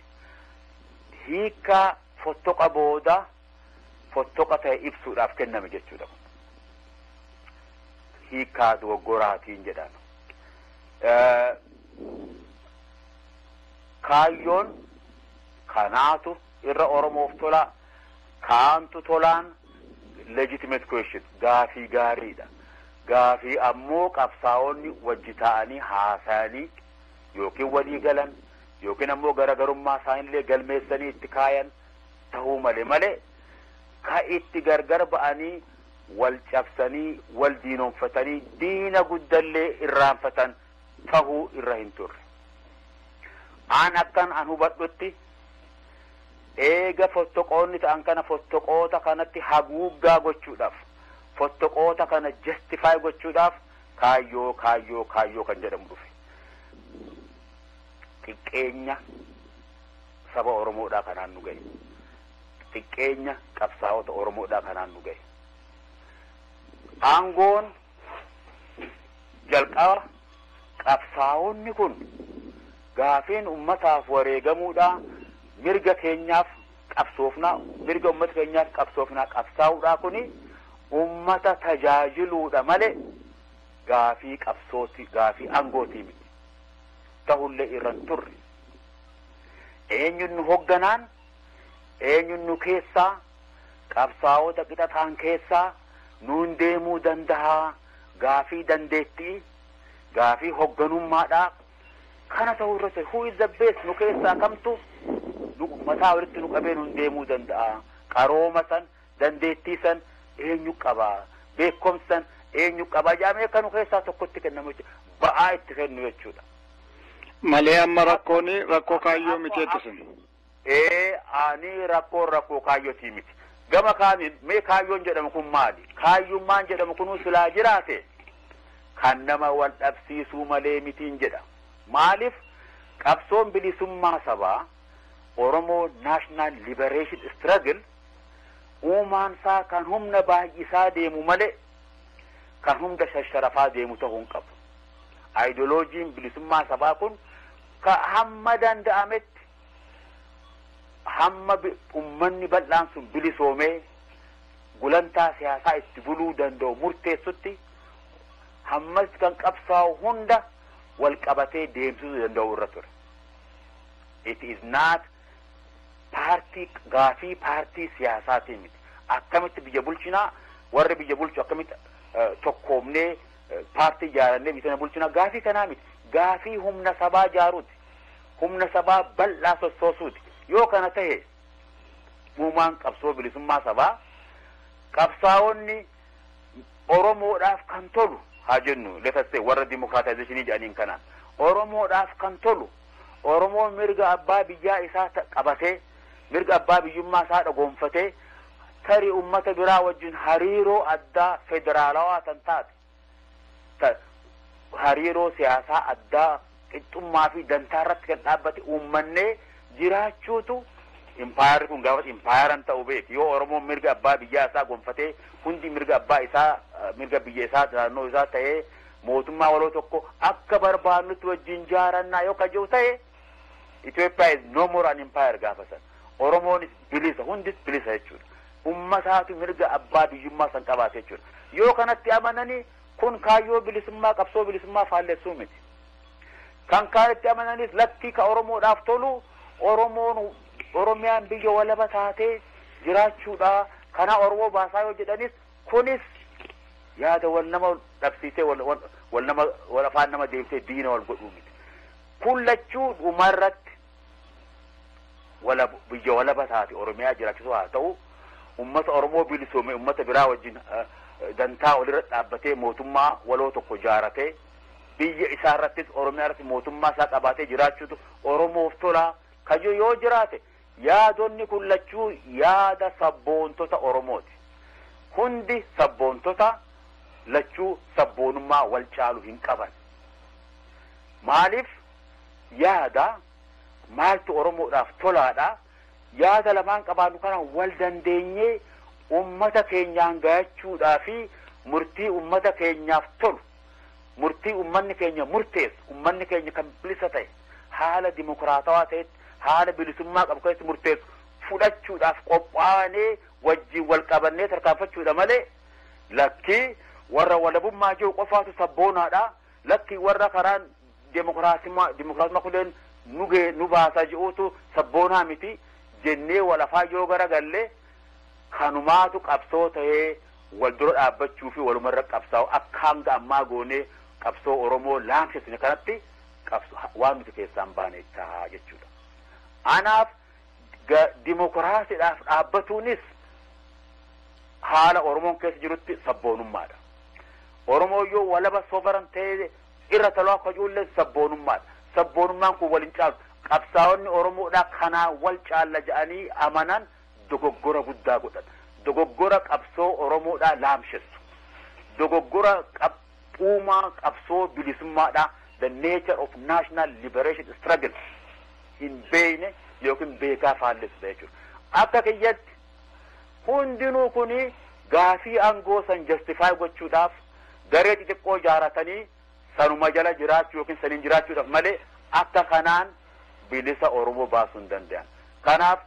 hiika fottoqa booda fottoqa ta'e ibsuudhaaf kenname jechuudha. Hiikaa dogoggoraatiin jedhama. Kaayyoon kanaatu irra Oromoof tola kaantu tolaan legitimate question gaafii gaariidha. Gaafii ammoo qabsaa'onni wajji ta'anii haasa'anii yookiin walii galan yookiin ammoo garagarummaa isaanillee galmeessanii itti kaayan ta'uu malee ka itti gargar ba'anii wal cabsanii wal diinoonfatanii diina guddallee irraanfatan tahuu irra hin turre. Aan akkan an hubadhutti eega fottoqoonni ta'an kana fottoqoota kanatti haguuggaa gochuudhaaf fottoqoota kana justify gochuudhaaf kaayyoo kan jedhamu dhufe. Xiqqeenya saba Oromoodhaa kanaan nu gahe. Xiqqeenya qabsaa'ota Oromoodhaa kanaan nu gahe. Aangoon jalqaba qabsaa'onni kun gaafiin ummataaf wareegamuudhaa mirga keenyaaf qabsoofnaa mirga ummata keenyaaf qabsoofnaa qabsaa'uudhaa kuni ummata tajaajiluudha malee gaafii qabsooti gaafii aangootii miti tahullee irran turre. Eenyuun nu hogganaan eenyuun nu keessaa qabsaa'ota qixataan keessaa nuun deemuu dandahaa gaafii dandeettii gaafii hogganummaadhaa kana ta'uu irratti who is the best nu keessaa kamtu mataa walitti nu qabee nun deemuu danda'a. Qarooma san dandeettii san eenyu qaba. Beekumsa san eenyu qaba. Jaamee kan nu keessaa tokkotti kennamu ba'aa itti kennu jechuudha. Malee amma rakkooni rakkoo kaayyoo miteetti sun. Ani rakkoo kaayyootii miti. Gama kaaniin mee kaayyoon jedhamu kun maali? Kaayyummaan jedhamu kun silaa jiraate kan nama wal dhabsiisuu malee mitiin jedha. Maaliif qabsoon bilisummaa sabaa Oromoo National Liberation Struggle uumaansaa kan humna baay'isaa deemu malee kan humna shasharafaa deemu ta'uu hin qabu. Ideoloojiin bilisummaa sabaa kun ka hamma danda'ametti hamma ummanni bal'aan sun bilisoomee gulantaa siyaasaa itti buluu danda'u murteessutti hammas kan qabsaa'u hunda wal qabatee deemsisuu danda'u irra ture. It is not gaafii paartii siyaasaatii miti. Akkamitti biyya bulchinaa warri biyya bulchu akkamitti tokkoomnee paartii ijaarannee biyya bulchinaa gaafii kanaa miti. Gaafii humna sabaa ijaaruuti. Humna sabaa bal'aa sossoosuuti. Yoo kana ta'e uumaan qabsoo bilisummaa sabaa qabsaa'onni Oromoodhaaf kan tolu haa jennu letasse warra dimokiraataayizeeshinii jedhaniin kanaan Oromoodhaaf kan tolu Oromoon mirga abbaa biyyaa isaa qabatee mirga abbaa biyyummaa isaa dhagoonfatee tarii ummata biraa wajjin hariiroo addaa federaalawaa tan taate hariiroo siyaasaa addaa qixxummaa fi dantaa irratti kan dhaabbate uummannee jiraachuutu impaayarri kun gaafas impaayaran ta'uu beeki. Yoo Oromoon mirga abbaa biyyaa isaa gonfatee hundi mirga abbaa isaa mirga biyya isaa naannoo isaa ta'ee mootummaa waloo tokko akka barbaannutti wajjin jaarannaa yoo kaja'u ta'e Ethiopia is no more an empire gaafasan. Oromoonis bilisa hundis bilisa jechuudha. Ummataatu mirga abbaa biyyummaa san qabaate jechuudha. Yoo kanatti amananii kun kaayyoo bilisummaa qabsoo bilisummaa faallessuu miti. Kan kaanitti amananis lakkii ka Oromoodhaaf tolu Oromiyaan biyya walaba taatee jiraachuudha. Kana Oromoo baasaa yoo jedhanis kunis yaada wal nama dhabsiisee wal afaan nama deemsee diina wal godhuu miti. Kun lachuu dhumarratti biyya walaba taate Oromiyaa jiraachisuu haa ta'u ummata Oromoo bilisoome ummata biraa wajjin dantaa walirra dhaabbatee mootummaa waloo tokko ijaaratee biyya isaa irrattis Oromiyaa irratti mootummaa isaa qabaatee jiraachuutu Oromoof tola kajoo yoo jiraate yaadonni kun lachuu yaada sabboontota Oromooti. Hundi sabboontota lachuu sabboonummaa wal caalu hin qaban. Maaliif yaada maaltu Oromoodhaaf tolaadha yaada lamaan qabaannu kana wal dandeenyee ummata keenyaan gayachuudhaa fi murtii ummata keenyaaf tolu murtii ummanni keenya murteessu ummanni keenya kan bilisa ta'e haala dimokiraatawaa ta'etti haala bilisummaa qabu keessatti murteessu fudhachuudhaaf qophaa'anii wajjin wal qabannee tarkaanfachuudha malee lakkii warra walabummaa jiru qofaatu sabboonaadha lakkii warra karaan dimokiraatummaa kunneen nu baasaa jiruutu sabboonaa miti jennee wal afaa yoo garagallee kanumaatu qabsoo ta'ee wal dura dhaabbachuu fi walumarra qabsaa'u akka hanga ammaa goonee qabsoo Oromoo laamsisne kanatti waan nuti keessaan baane ta'a jechuudha. Anaaf dimokiraasiidhaaf dhaabbatuunis haala Oromoon keessa jirutti sabboonummaadha. Oromoo yoo walaba sovereign ta'ee irra taloo akka ijoollee sabboonummaadha. Sabboonummaan kun waliin caalu qabsaa'onni Oromoodhaa kanaa wal caalla jedhanii amanan dogoggora guddaa godhan. Dogoggora qabsoo Oromoodhaa laamsessu. Dogoggora uumaa qabsoo bilisummaadhaa the nature of national liberation struggle hin beekne yookiin beekaa faallessu jechuudha. Akka kiyyatti hundinuu kuni gaafii aangoo san justify gochuudhaaf garee xixiqqoo ijaaratanii sanuma jala jiraachuu yookiin saniin jiraachuudhaaf malee akka kanaan bilisa Oromoo baasuu hin danda'an. Kanaaf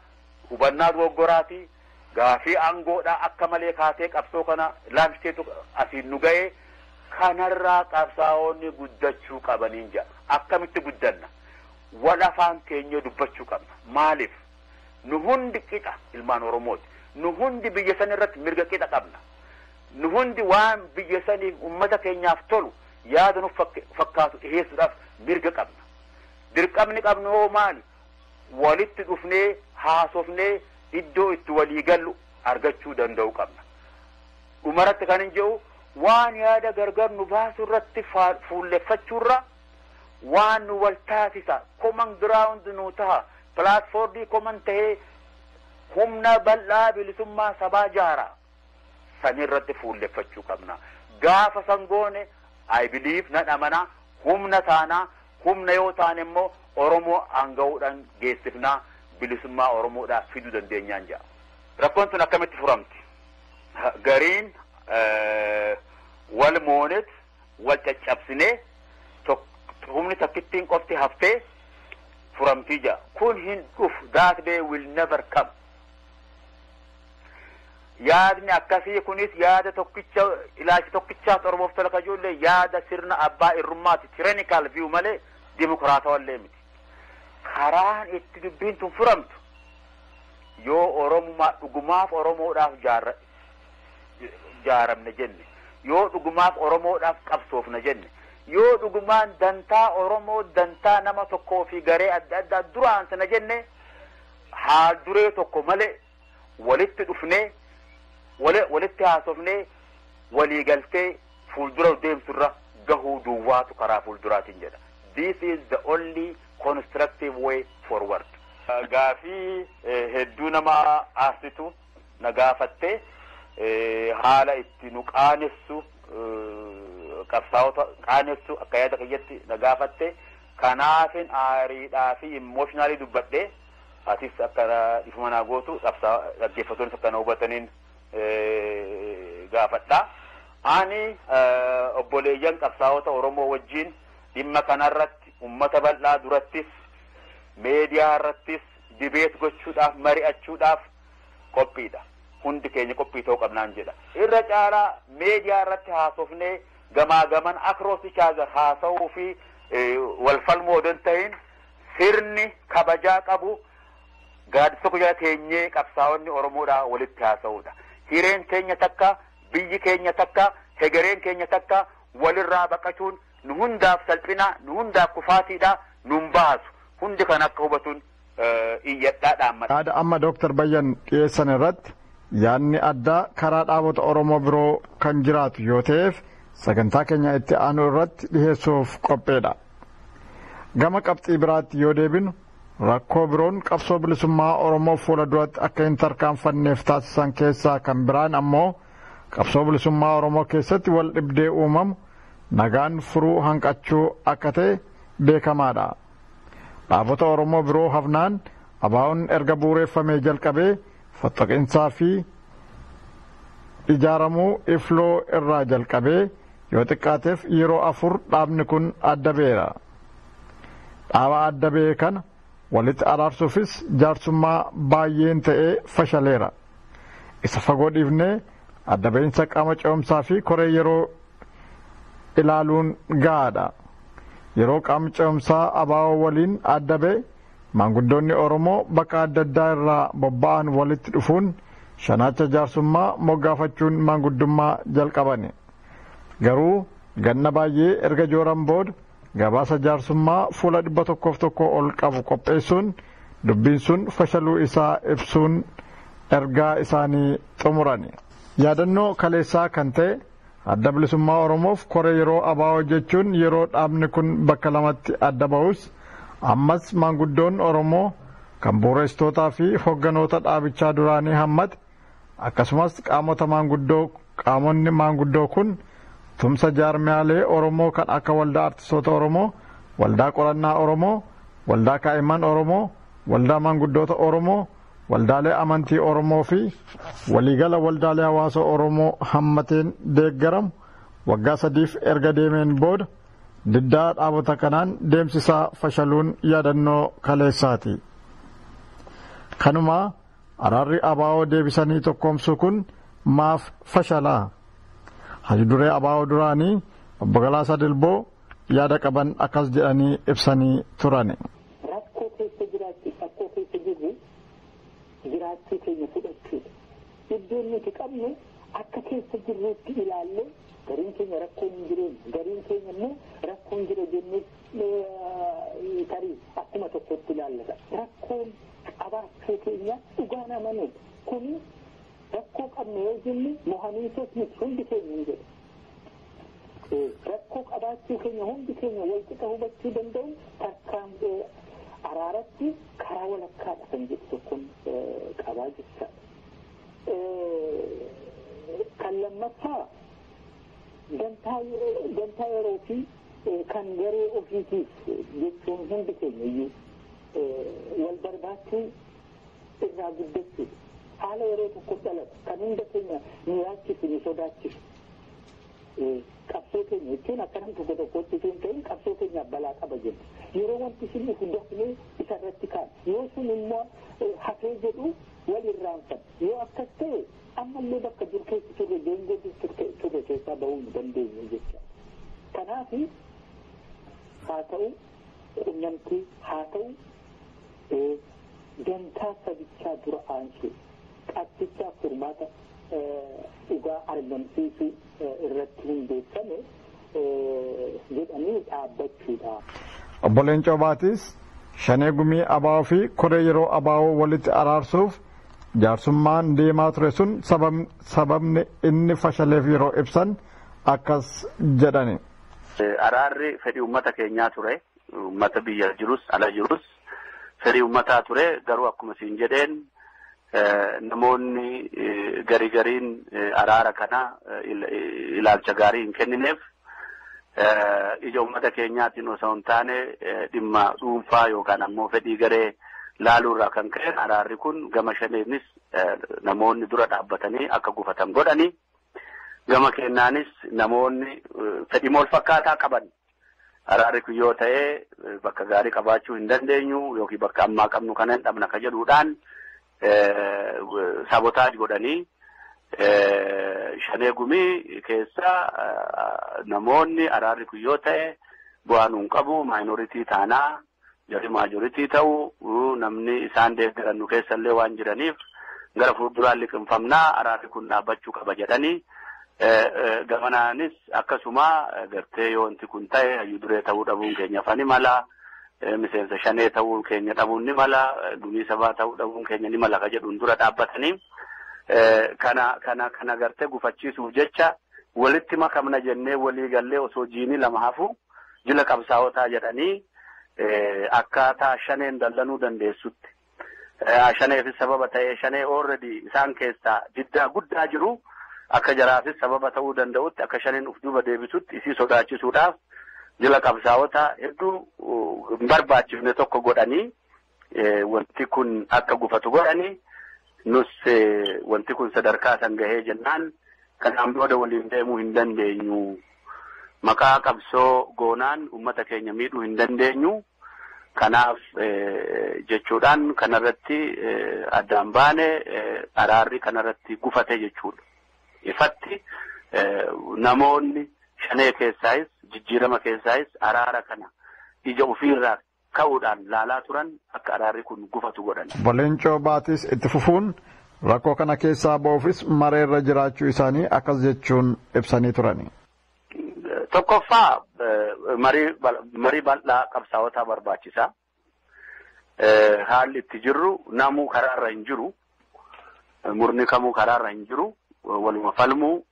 hubannaa dogoggoraati gaafii aangoodhaa akka malee kaatee qabsoo kana laamsiteetu asiin nu ga'ee kanarraa qabsaa'onni guddachuu qabaniin jedha. Akkamitti guddanna? Wal afaan keenya dubbachuu qabna. Maaliif? Nu hundi qixa ilmaan Oromooti. Nu hundi biyya san irratti mirga qixa qabna. Nu hundi waan biyya saniif ummata keenyaaf tolu yaada nu fakkaatu dhiheessuudhaaf mirga qabna. Dirqamni qabnu hoo maali? walitti dhufnee haasofnee iddoo itti walii gallu argachuu danda'u qabna. Dhumarratti kan hin jedhu waan yaada gargar nu baasu irratti fuulleffachuurra waan nu wal taasisa common ground nu taha platformii common tahee humna bal'aa bilisummaa sabaa jaara sanirratti fuulleffachuu qabna. Gaafa sangoone I believe nan amana humna taanaa humna yoo taane immoo Oromoo aanga'uudhaan geessifnaa bilisummaa Oromoodhaa fiduu dandeenyaan jedha. Rakkoon tun akkamitti furamti? Gariin wal moonet wal caccabsinee humni takkittiin qofti haftee furamtii jedha. Kun hin dhufu. That day will never come. Yaadni akkasii kunis yaada tokkicha ilaalcha tokkichaas Oromoof tola kajoollee yaada sirna abbaa irrummaati tyrannical view malee dimokiraatawallee miti. Karaan itti dubbiin tun furamtu yoo Oromumaa dhugumaaf Oromoodhaaf jaaramne jenne, yoo dhugumaaf Oromoodhaaf qabsoofna jenne, yoo dhugumaan dantaa Oromoo dantaa nama tokkoo fi garee adda addaa duraan sana jenne haal duree tokko malee walitti dhufnee walitti haasofnee walii galtee fuuldura deemsurra gahuu duwwaatu karaa fuulduraatiin jedha. This is the only constructive way forward. Gaafii hedduu nama aarsitu na gaafattee haala itti nu qaanessu qabsaa'ota qaanessu akka yaada kiyyatti na gaafatte kanaafin aariidhaa fi emotionally dubbadhee atis akka ifuma naa gootu dhaggeeffattoonni akka na hubataniin gaafadha. Ani obboleeyyan qabsaa'ota Oromoo wajjin dhimma kanarratti ummata bal'aa durattis meediyaa irrattis dibeet gochuudhaaf mari'achuudhaaf qophiidha. Hundi keenya qophii ta'uu qabnaan jedha. Irra caalaa meediyaa irratti haasofnee gamaa gaman across each other haasa'uu fi wal falmoo odoo hin ta'in sirni kabajaa qabu gaaddisa guyyaa teenyee qabsaa'onni Oromoodhaa walitti haasa'uudha. Hireen keenya takka, biyyi keenya takka, hegereen keenya takka walirraa baqachuun nu hundaaf salphina, nu hundaaf kufaatiidha, nun baasu. Hundi kan akka hubatuun iyyadhaa dhaammata. Yaada amma Dr. Bayyan dhiyeessan irratti yaadni addaa karaa dhaabota Oromoo biroo kan jiraatu yoo ta'eef sagantaa keenya itti aanu irratti dhiyeessuuf qopheedha. Gama qabxii biraatti yoo deebinu rakkoo biroon qabsoo bilisummaa Oromoo fuula duratti akka hin tarkaanfanneef taasisan keessaa kan biraan ammoo qabsoo bilisummaa Oromoo keessatti wal dhibdee uumamu nagaan furuu hanqachuu akka ta'e beekamaadha. Dhaabota Oromoo biroo hafnaan ABO'n erga bu'uureffamee jalqabee faxxaqinsaa fi ijaaramuu ifloo irraa jalqabee yoo xiqqaateef yeroo 4 dhaabni kun adda ba'eera. Dhaaba adda ba'e kana walitti araarsuufis jaarsummaa baay'een ta'ee fashaleera. Isa fagoo dhiifnee adda ba'iinsa qaama ce'umsaa fi koree yeroo ilaaluun gahaadha. Yeroo qaama ce'umsaa ABO waliin adda ba'e maanguddoonni Oromoo bakka adda addaa irraa bobba'an walitti dhufuun shanaacha jaarsummaa moggaafachuun maanguddummaa jalqabani. Garuu ganna baay'ee erga jooran booda gabaasa jaarsummaa fuula 101 ol qabu qopheessuun dubbiin sun fashaluu isaa ibsuun ergaa isaanii xumurani. Yaadannoo kaleessaa kan ta'e adda bilisummaa Oromoof koree yeroo ABO jechuun yeroo dhaabni kun bakka lamatti adda ba'us ammas maanguddoon Oromoo kan bu'uureessitootaa fi hogganoota dhaabichaa duraanii hammate akkasumas qaamonni maanguddoo kun tumsa jaarmiyaalee Oromoo kan akka waldaa artistoota Oromoo, waldaa qorannaa Oromoo, waldaa kaa'imman Oromoo, waldaa maanguddoota Oromoo, waldaalee amantii Oromoo fi waliigala waldaalee hawaasa Oromoo hammateen deeggaramu waggaa 3 erga deemeen booda diddaa dhaabota kanaan deemsisaa fashaluun yaadannoo kaleessaati. Kanuma araarri ABO deebisanii tokkoomsuu kun maaf fashalaa? Haji duree ABO duraanii obbo Galaasaa Dilboo yaada qaban akkas jedhanii ibsanii turani. Rakkoo keessa jiraachuuf keenya fudhachuudha. Iddoon nuti qabnu akka keessa jirruutti ilaallee gariin keenya rakkoon hin jireenya gariin keenya immoo rakkoon jira jennee tarii akkuma tokkotti ilaallata rakkoon qabaachuu keenya dhugaa namanuu kuni rakkoo qabna yoo jenne mohaniisos miti hundi keenya hin jedhu rakkoo qabaachuu keenya hundi keenya walqixa hubachuu danda'u tarkaan araaratti karaa walakkaadha kan jedhu tokkoon qabaa jechaadha. Kan lammaffaa gantaa yeroo fi kan garee ofiitiif jechuun hundi keenya iyyuu wal barbaachuu irraa guddachuu haala yeroo tokko dhalatu kan hunda keenya nu yaachisu nu sodaachisu qabsoo keenya jechuun akkanam tokko tokkotti sun ta'in qabsoo keenyaaf balaa qaba jenna yeroo wanti sun dhufu dafnee isarratti kaan yoo sun immoo hafee jedhu wal irraanfata yoo akkas ta'e ammallee bakka dur keessa turre deengoo turre keessaa bahuu hin dandeenyu jecha kanaaf haa ta'u qunnamtii haa ta'u dantaa sabichaa dura aansuu qabsichaa furmaata dhugaa argamsiisuu irratti hundeeffame jedhanii dhaabbachuudha. Obbo Leencoo Baatis Shanee Gumii Abaa'oo fi Koree yeroo Abaa'oo walitti araarsuuf jaarsummaan deemaa ture sun sababni inni fashaleef yeroo ibsan akkas jedhani. Araarri fedhii uummata keenyaa ture uummata biyya jirus ala jirus fedhii uummataa ture garuu akkuma siin jedheen namoonni gariin araara kana ilaalcha gaarii hin kennineef ija uummata keenyaatiin osoo hin taane dhimma dhuunfaa yookaan ammoo fedhii garee laaluurraa kan ka'e araarri kun gama Shaneenis namoonni dura dhaabbatanii akka gufatan godhanii gama kennaanis namoonni fedhii wal fakkaataa qaban araarri kun yoo ta'e bakka gaarii qabaachuu hin dandeenyu yookiin bakka ammaa qabnu kana hin dhabna ka jedhuudhaan sabotaaj godhanii Shanee Gumii keessa namoonni araarri kun yoo ta'e bu'aan hin qabu maayinoritii taanaa jarri maajoritii ta'u namni isaan deeggarannu keessallee waan jiraniif gara fuulduraan liqinfamnaa araarri kun dhaabbachuu qaba jedhanii gamanaanis akkasuma gartee yoo wanti kun ta'e hayyuu duree ta'uu dhabuun keenya fani mala miseensa Shanee ta'uu keenya dhabuun ni mala Gumii Sabaa ta'uu dhabuun keenya ni mala ka jedhuun dura dhaabbatanii kana gartee gufachiisuuf jecha walitti makamna jennee walii gallee osoo jiini lama hafu jila qabsaa'otaa jedhanii akkaataa Shaneen dallanuu dandeessutti Shaneefis sababa ta'ee Shanee already isaan keessaa diddaa guddaa jiru akka jaraafis sababa ta'uu danda'utti akka Shaneen uf duuba deebisutti isii sodaachisuudhaaf jila qabsaa'otaa hedduu hin barbaachifne tokko godhanii wanti kun akka gufatu godhanii nus wanti kun sadarkaa san gahee jennaan kanaan booda waliin deemuu hin dandeenyu maqaa qabsoo goonaan ummata keenya miidhuu hin dandeenyu kanaaf jechuudhaan kanarratti addaan baane araarri kanarratti gufate jechuudha. Ifatti namoonni Shanee keessaayis jijjiirama keessaayis araara kana ija ofiirraa ka'uudhaan laalaa turan akka araarri kun gufatu godhan. Obbo Leencoo Baatis itti fufuun rakkoo kana keessaa ba'uufis mareerra jiraachuu isaanii akkas jechuun ibsanii turani. Tokkoffaa marii bal'aa qabsaa'otaa barbaachisa. Haalli itti jirru namuu karaarra hin jiru. Murni kamuu karaarra hin jiru. Waluma falmuu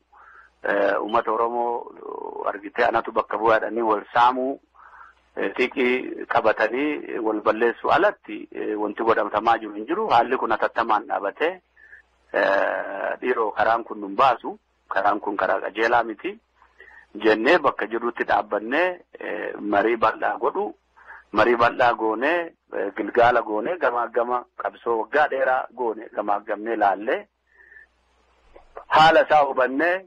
uummata Oromoo argitee anatu bakka bu'aadhanii wal saamuu xiqqii qabatanii wal balleessuu alatti wanti godhamataa jiru hin jiru. Haalli kun atattamaan dhaabatee dhiiroo karaan kun nun baasu karaan kun karaa qajeelaa miti. Jennee bakka jirutti dhaabbannee marii bal'aa godhu marii bal'aa goonee gilgaala goonee gama qabsoo waggaa dheeraa goone gamaagamnee laallee haala isaa hubannee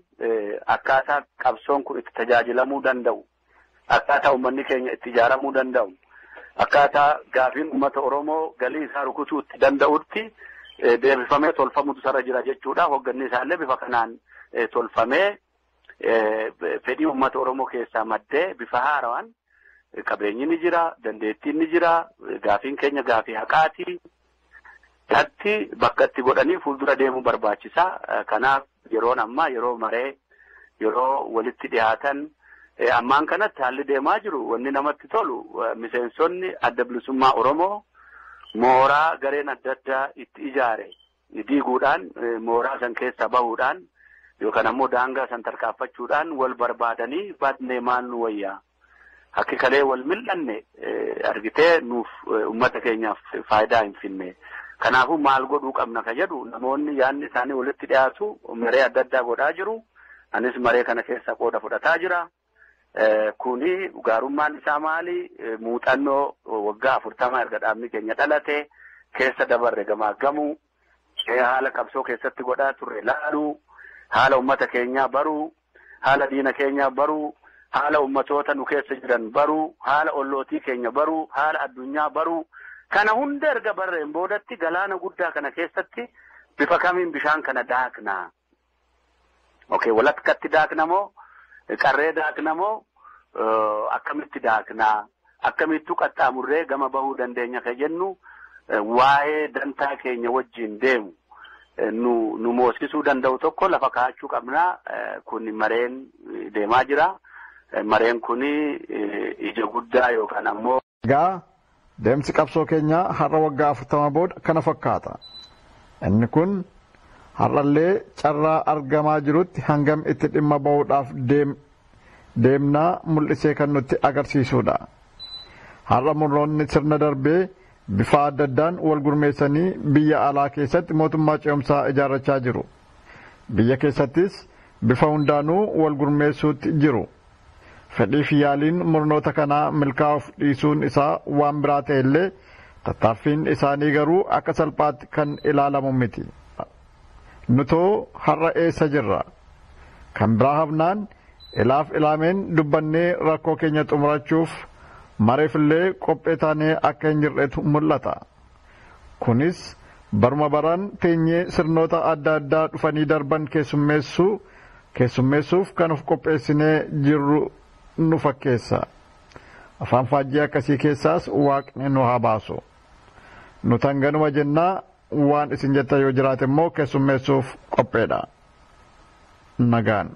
akkaataa qabsoon kun itti tajaajilamuu danda'u akkaataa uummanni keenya itti ijaaramuu danda'u akkaataa gaafiin uummata Oromoo galii isaa rukutuu itti danda'utti deebifamee tolfamutu sarara jira jechuudha. Hogganni isaallee bifa kanaan tolfamee fedhii uummata Oromoo keessaa maddee bifa haarawaan qabeenyi ni jira, dandeettiin ni jira, gaafiin keenya gaafii haqaati. Bakka itti godhanii fuuldura deemuu barbaachisaa. Kanaaf yeroon ammaa yeroo maree yeroo walitti dhiyaatan ammaan kanatti haalli deemaa jiru wanni namatti tolu miseensonni adda bilisummaa Oromoo mooraa gareen adda addaa itti ijaare diiguudhaan mooraa san keessa bahuudhaan yookaan ammoo daangaa san tarkaanfachuudhaan wal barbaadanii baadnee maal nu wayyaa hakkikalee wal mil'anne argitee nuuf ummata keenyaaf faayidaa hin finne. Kanaafuu maal godhuu qabna ka jedhu namoonni yaadni isaanii walitti dhiyaatu maree adda addaa godhaa jiru. Anis maree kana keessa qooda fudhataa jira. Kuni gaarummaan isaa maali? Muuxannoo waggaa 40 erga dhaabni keenya dhalate keessa dabarre gamaaggamu haala qabsoo keessatti godhaa turre laalu haala ummata keenyaa baruu haala diina keenyaa baruu haala ummatoota nu keessa jiran baruu haala ollootii keenya baruu haala addunyaa baruu kana hunda erga barreen boodatti galaana guddaa kana keessatti bifa kamiin bishaan kana daaknaa. Walakkatti daaknamoo qarree daaknamoo akkamitti daaknaa akkamittuu qaxxaamurree gama bahuu dandeenya ka jennu waa'ee dantaa keenya wajjin deemu nu moosisuu danda'u tokko lafa kaa'achuu qabnaa. Kun mareen deemaa jira. Mareen kun ija guddaa yookaan ammoo deemsi qabsoo keenyaa har'a waggaa 40 booda kana fakkaata. Inni kun har'allee carraa argamaa jirutti hangam itti dhimma ba'uudhaaf deemnaa mul'isee kan nutti agarsiisudha. Har'a murnoonni sirna darbee bifa adda addaan wal gurmeessanii biyya alaa keessatti mootummaa ce'umsaa ijaarrachaa jiru. Biyya keessattis bifa hundaanuu wal gurmeessuutti jiru. Fedhii fi yaaliin murnoota kanaa milkaa'uuf dhiisuun isaa waan biraa ta'ellee tattaaffiin isaanii garuu akka salphaatti kan ilaalamu miti. Nutoo har'a eessa jirra? Kan biraa hafnaan ilaaf ilaameen dubbannee rakkoo keenya xumurachuuf mareefillee qophee taanee akka hin jirretu mul'ata. Kunis baruma baraan teenyee sirnoota adda addaa dhufanii darban keessummeessuuf kan of qopheessinee jirru nu fakkeessa. Afaan faajjii akkasii keessaas waaqni nu haa baasu. Nuti hanganuma jennaa waan isin jettan yoo jiraate immoo keessummeessuuf qopheedha. Nagaan.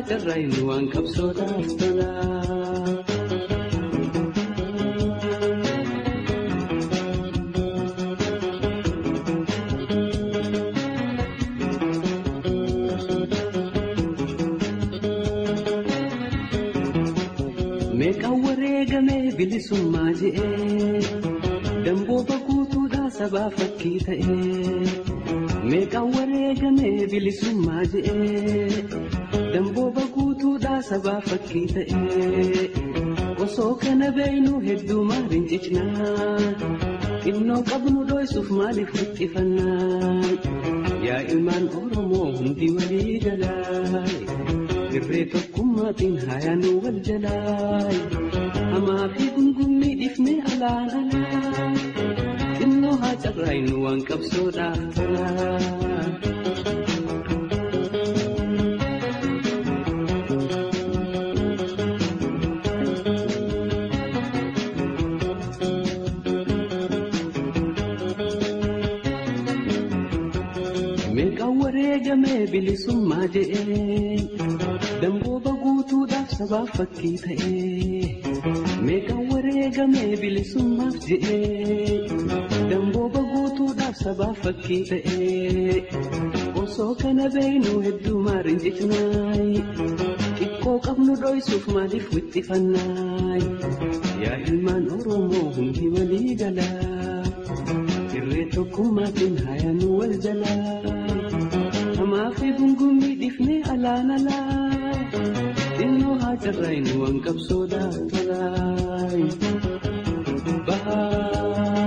Jarrain waan qabsootaaf tola. bilisummaa je'ee damboo baguutuudha sabaa fakkii ta'ee meeqaan wareegamee bilisummaa je'ee damboo baguutuudha sabaa fakkii ta'ee osoo kana beeynu hedduu maaliin cicnaa xinnoo qabnu dhoysuuf maaliif huccifannaa yaa ilmaan Oromoo hundi walii galaay irree tokkummaatiin hayaanuu wal jalaay hamaa fi gungummii dhifnee alaan alaa xinnoo haa carraaynu waan qabsoodhaaf talaa. Wareegamee bilisummaa je'ee damboo baguutuudhaaf sabaaf fakkii ta'ee meeqaan wareegamee bilisummaaf je'ee damboo baguutuudhaaf sabaaf fakkii ta'ee osoo kana beeynu hedduu maaliin cicnaay xiqqoo qabnu dhoysuuf maaliif wixxifannaay yaa ilmaan Oromoo hundi walii galaa irree tokkummaatiin hayaanuu wal jalaa. Maafi gungummii dhifnee alaan alaa xinnoo haa carraaynu waan qabsoodhaaf talaay bahaa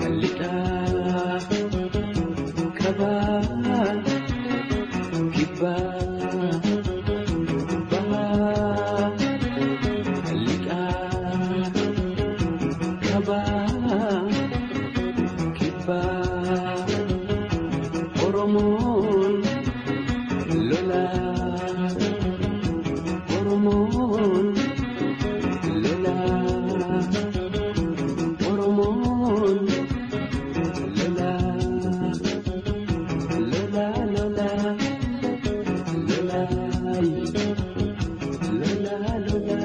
hallidhaa kabaa kibbaa bahaa hallidhaa kabaa kibbaa Oromoon lola Oromoon lola Oromoon lola lola lola lola lola lola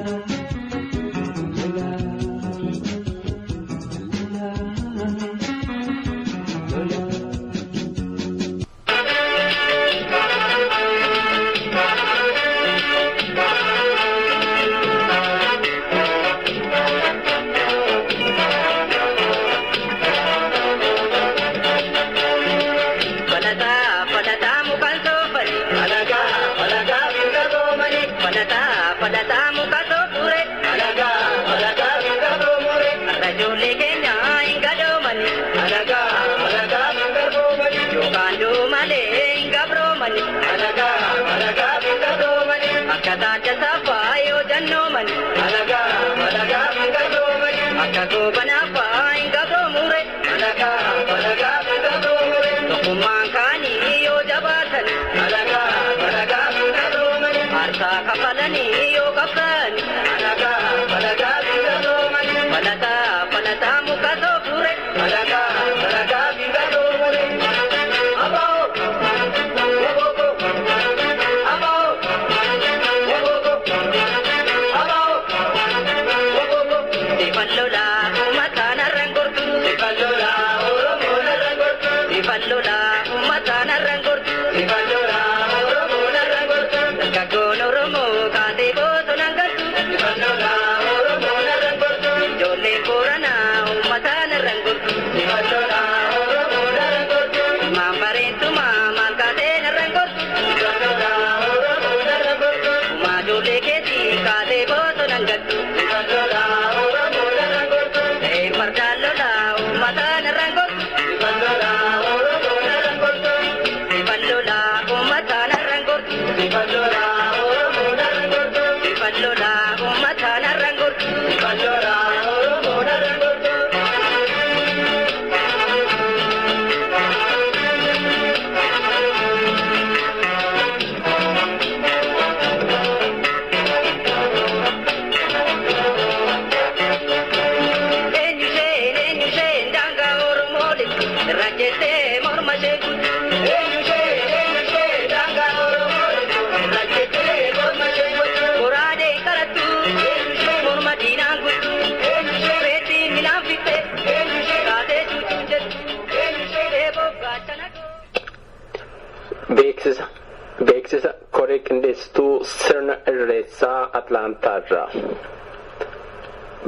beeksisa koree qindeessituu sirna irreessaa Atlaantaarraa.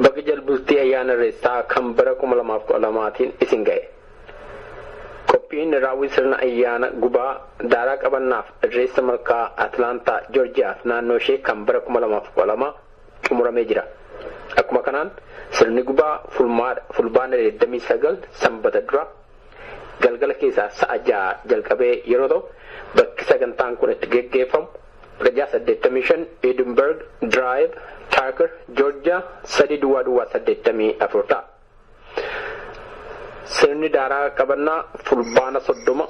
Bagajal bultii ayyaana irreessaa kan bara 2012tiin isin ga'e. Qophiin raawwii sirna ayyaana gubaa daaraa qabannaaf irreessa malkaa Atlaantaa Joorjiyaaf naannoo ishee kan bara 2012 xumuramee jira. Akkuma kanaan sirni gubaa fulbaana 29 sanbata dura galgala keessaa sa'a 6 jalqabee yeroo ta'u bakki sagantaan kun itti geggeeffamu Rajaa 85 Edinburgh Drive Tucker Georgia 3284 ta'a. Sirni daaraa qabannaa fulbaana 30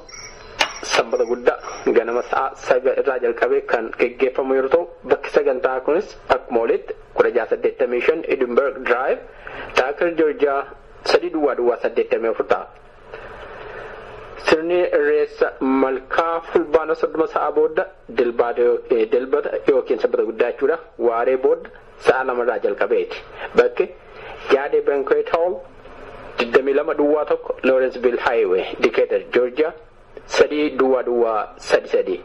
sanbata guddaa ganama sa'a 9 irraa jalqabee kan geggeeffamu yeroo ta'u bakki sagantaa kunis akkuma olitti Rajaa 85 Edinburgh Drive Tucker Georgia 3284 ta'a. Sirni irreessa malkaa fulbaana 30 sa'a booda dilbata yookiin sanbata guddaa jechuudha waaree booda sa'a 2 irraa jalqabeeti. Bakki Yaadee Banquet Hall 22 Lawrenceville Highway Decatur Georgia 3233.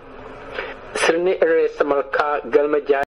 Sirni irreessa malkaa galma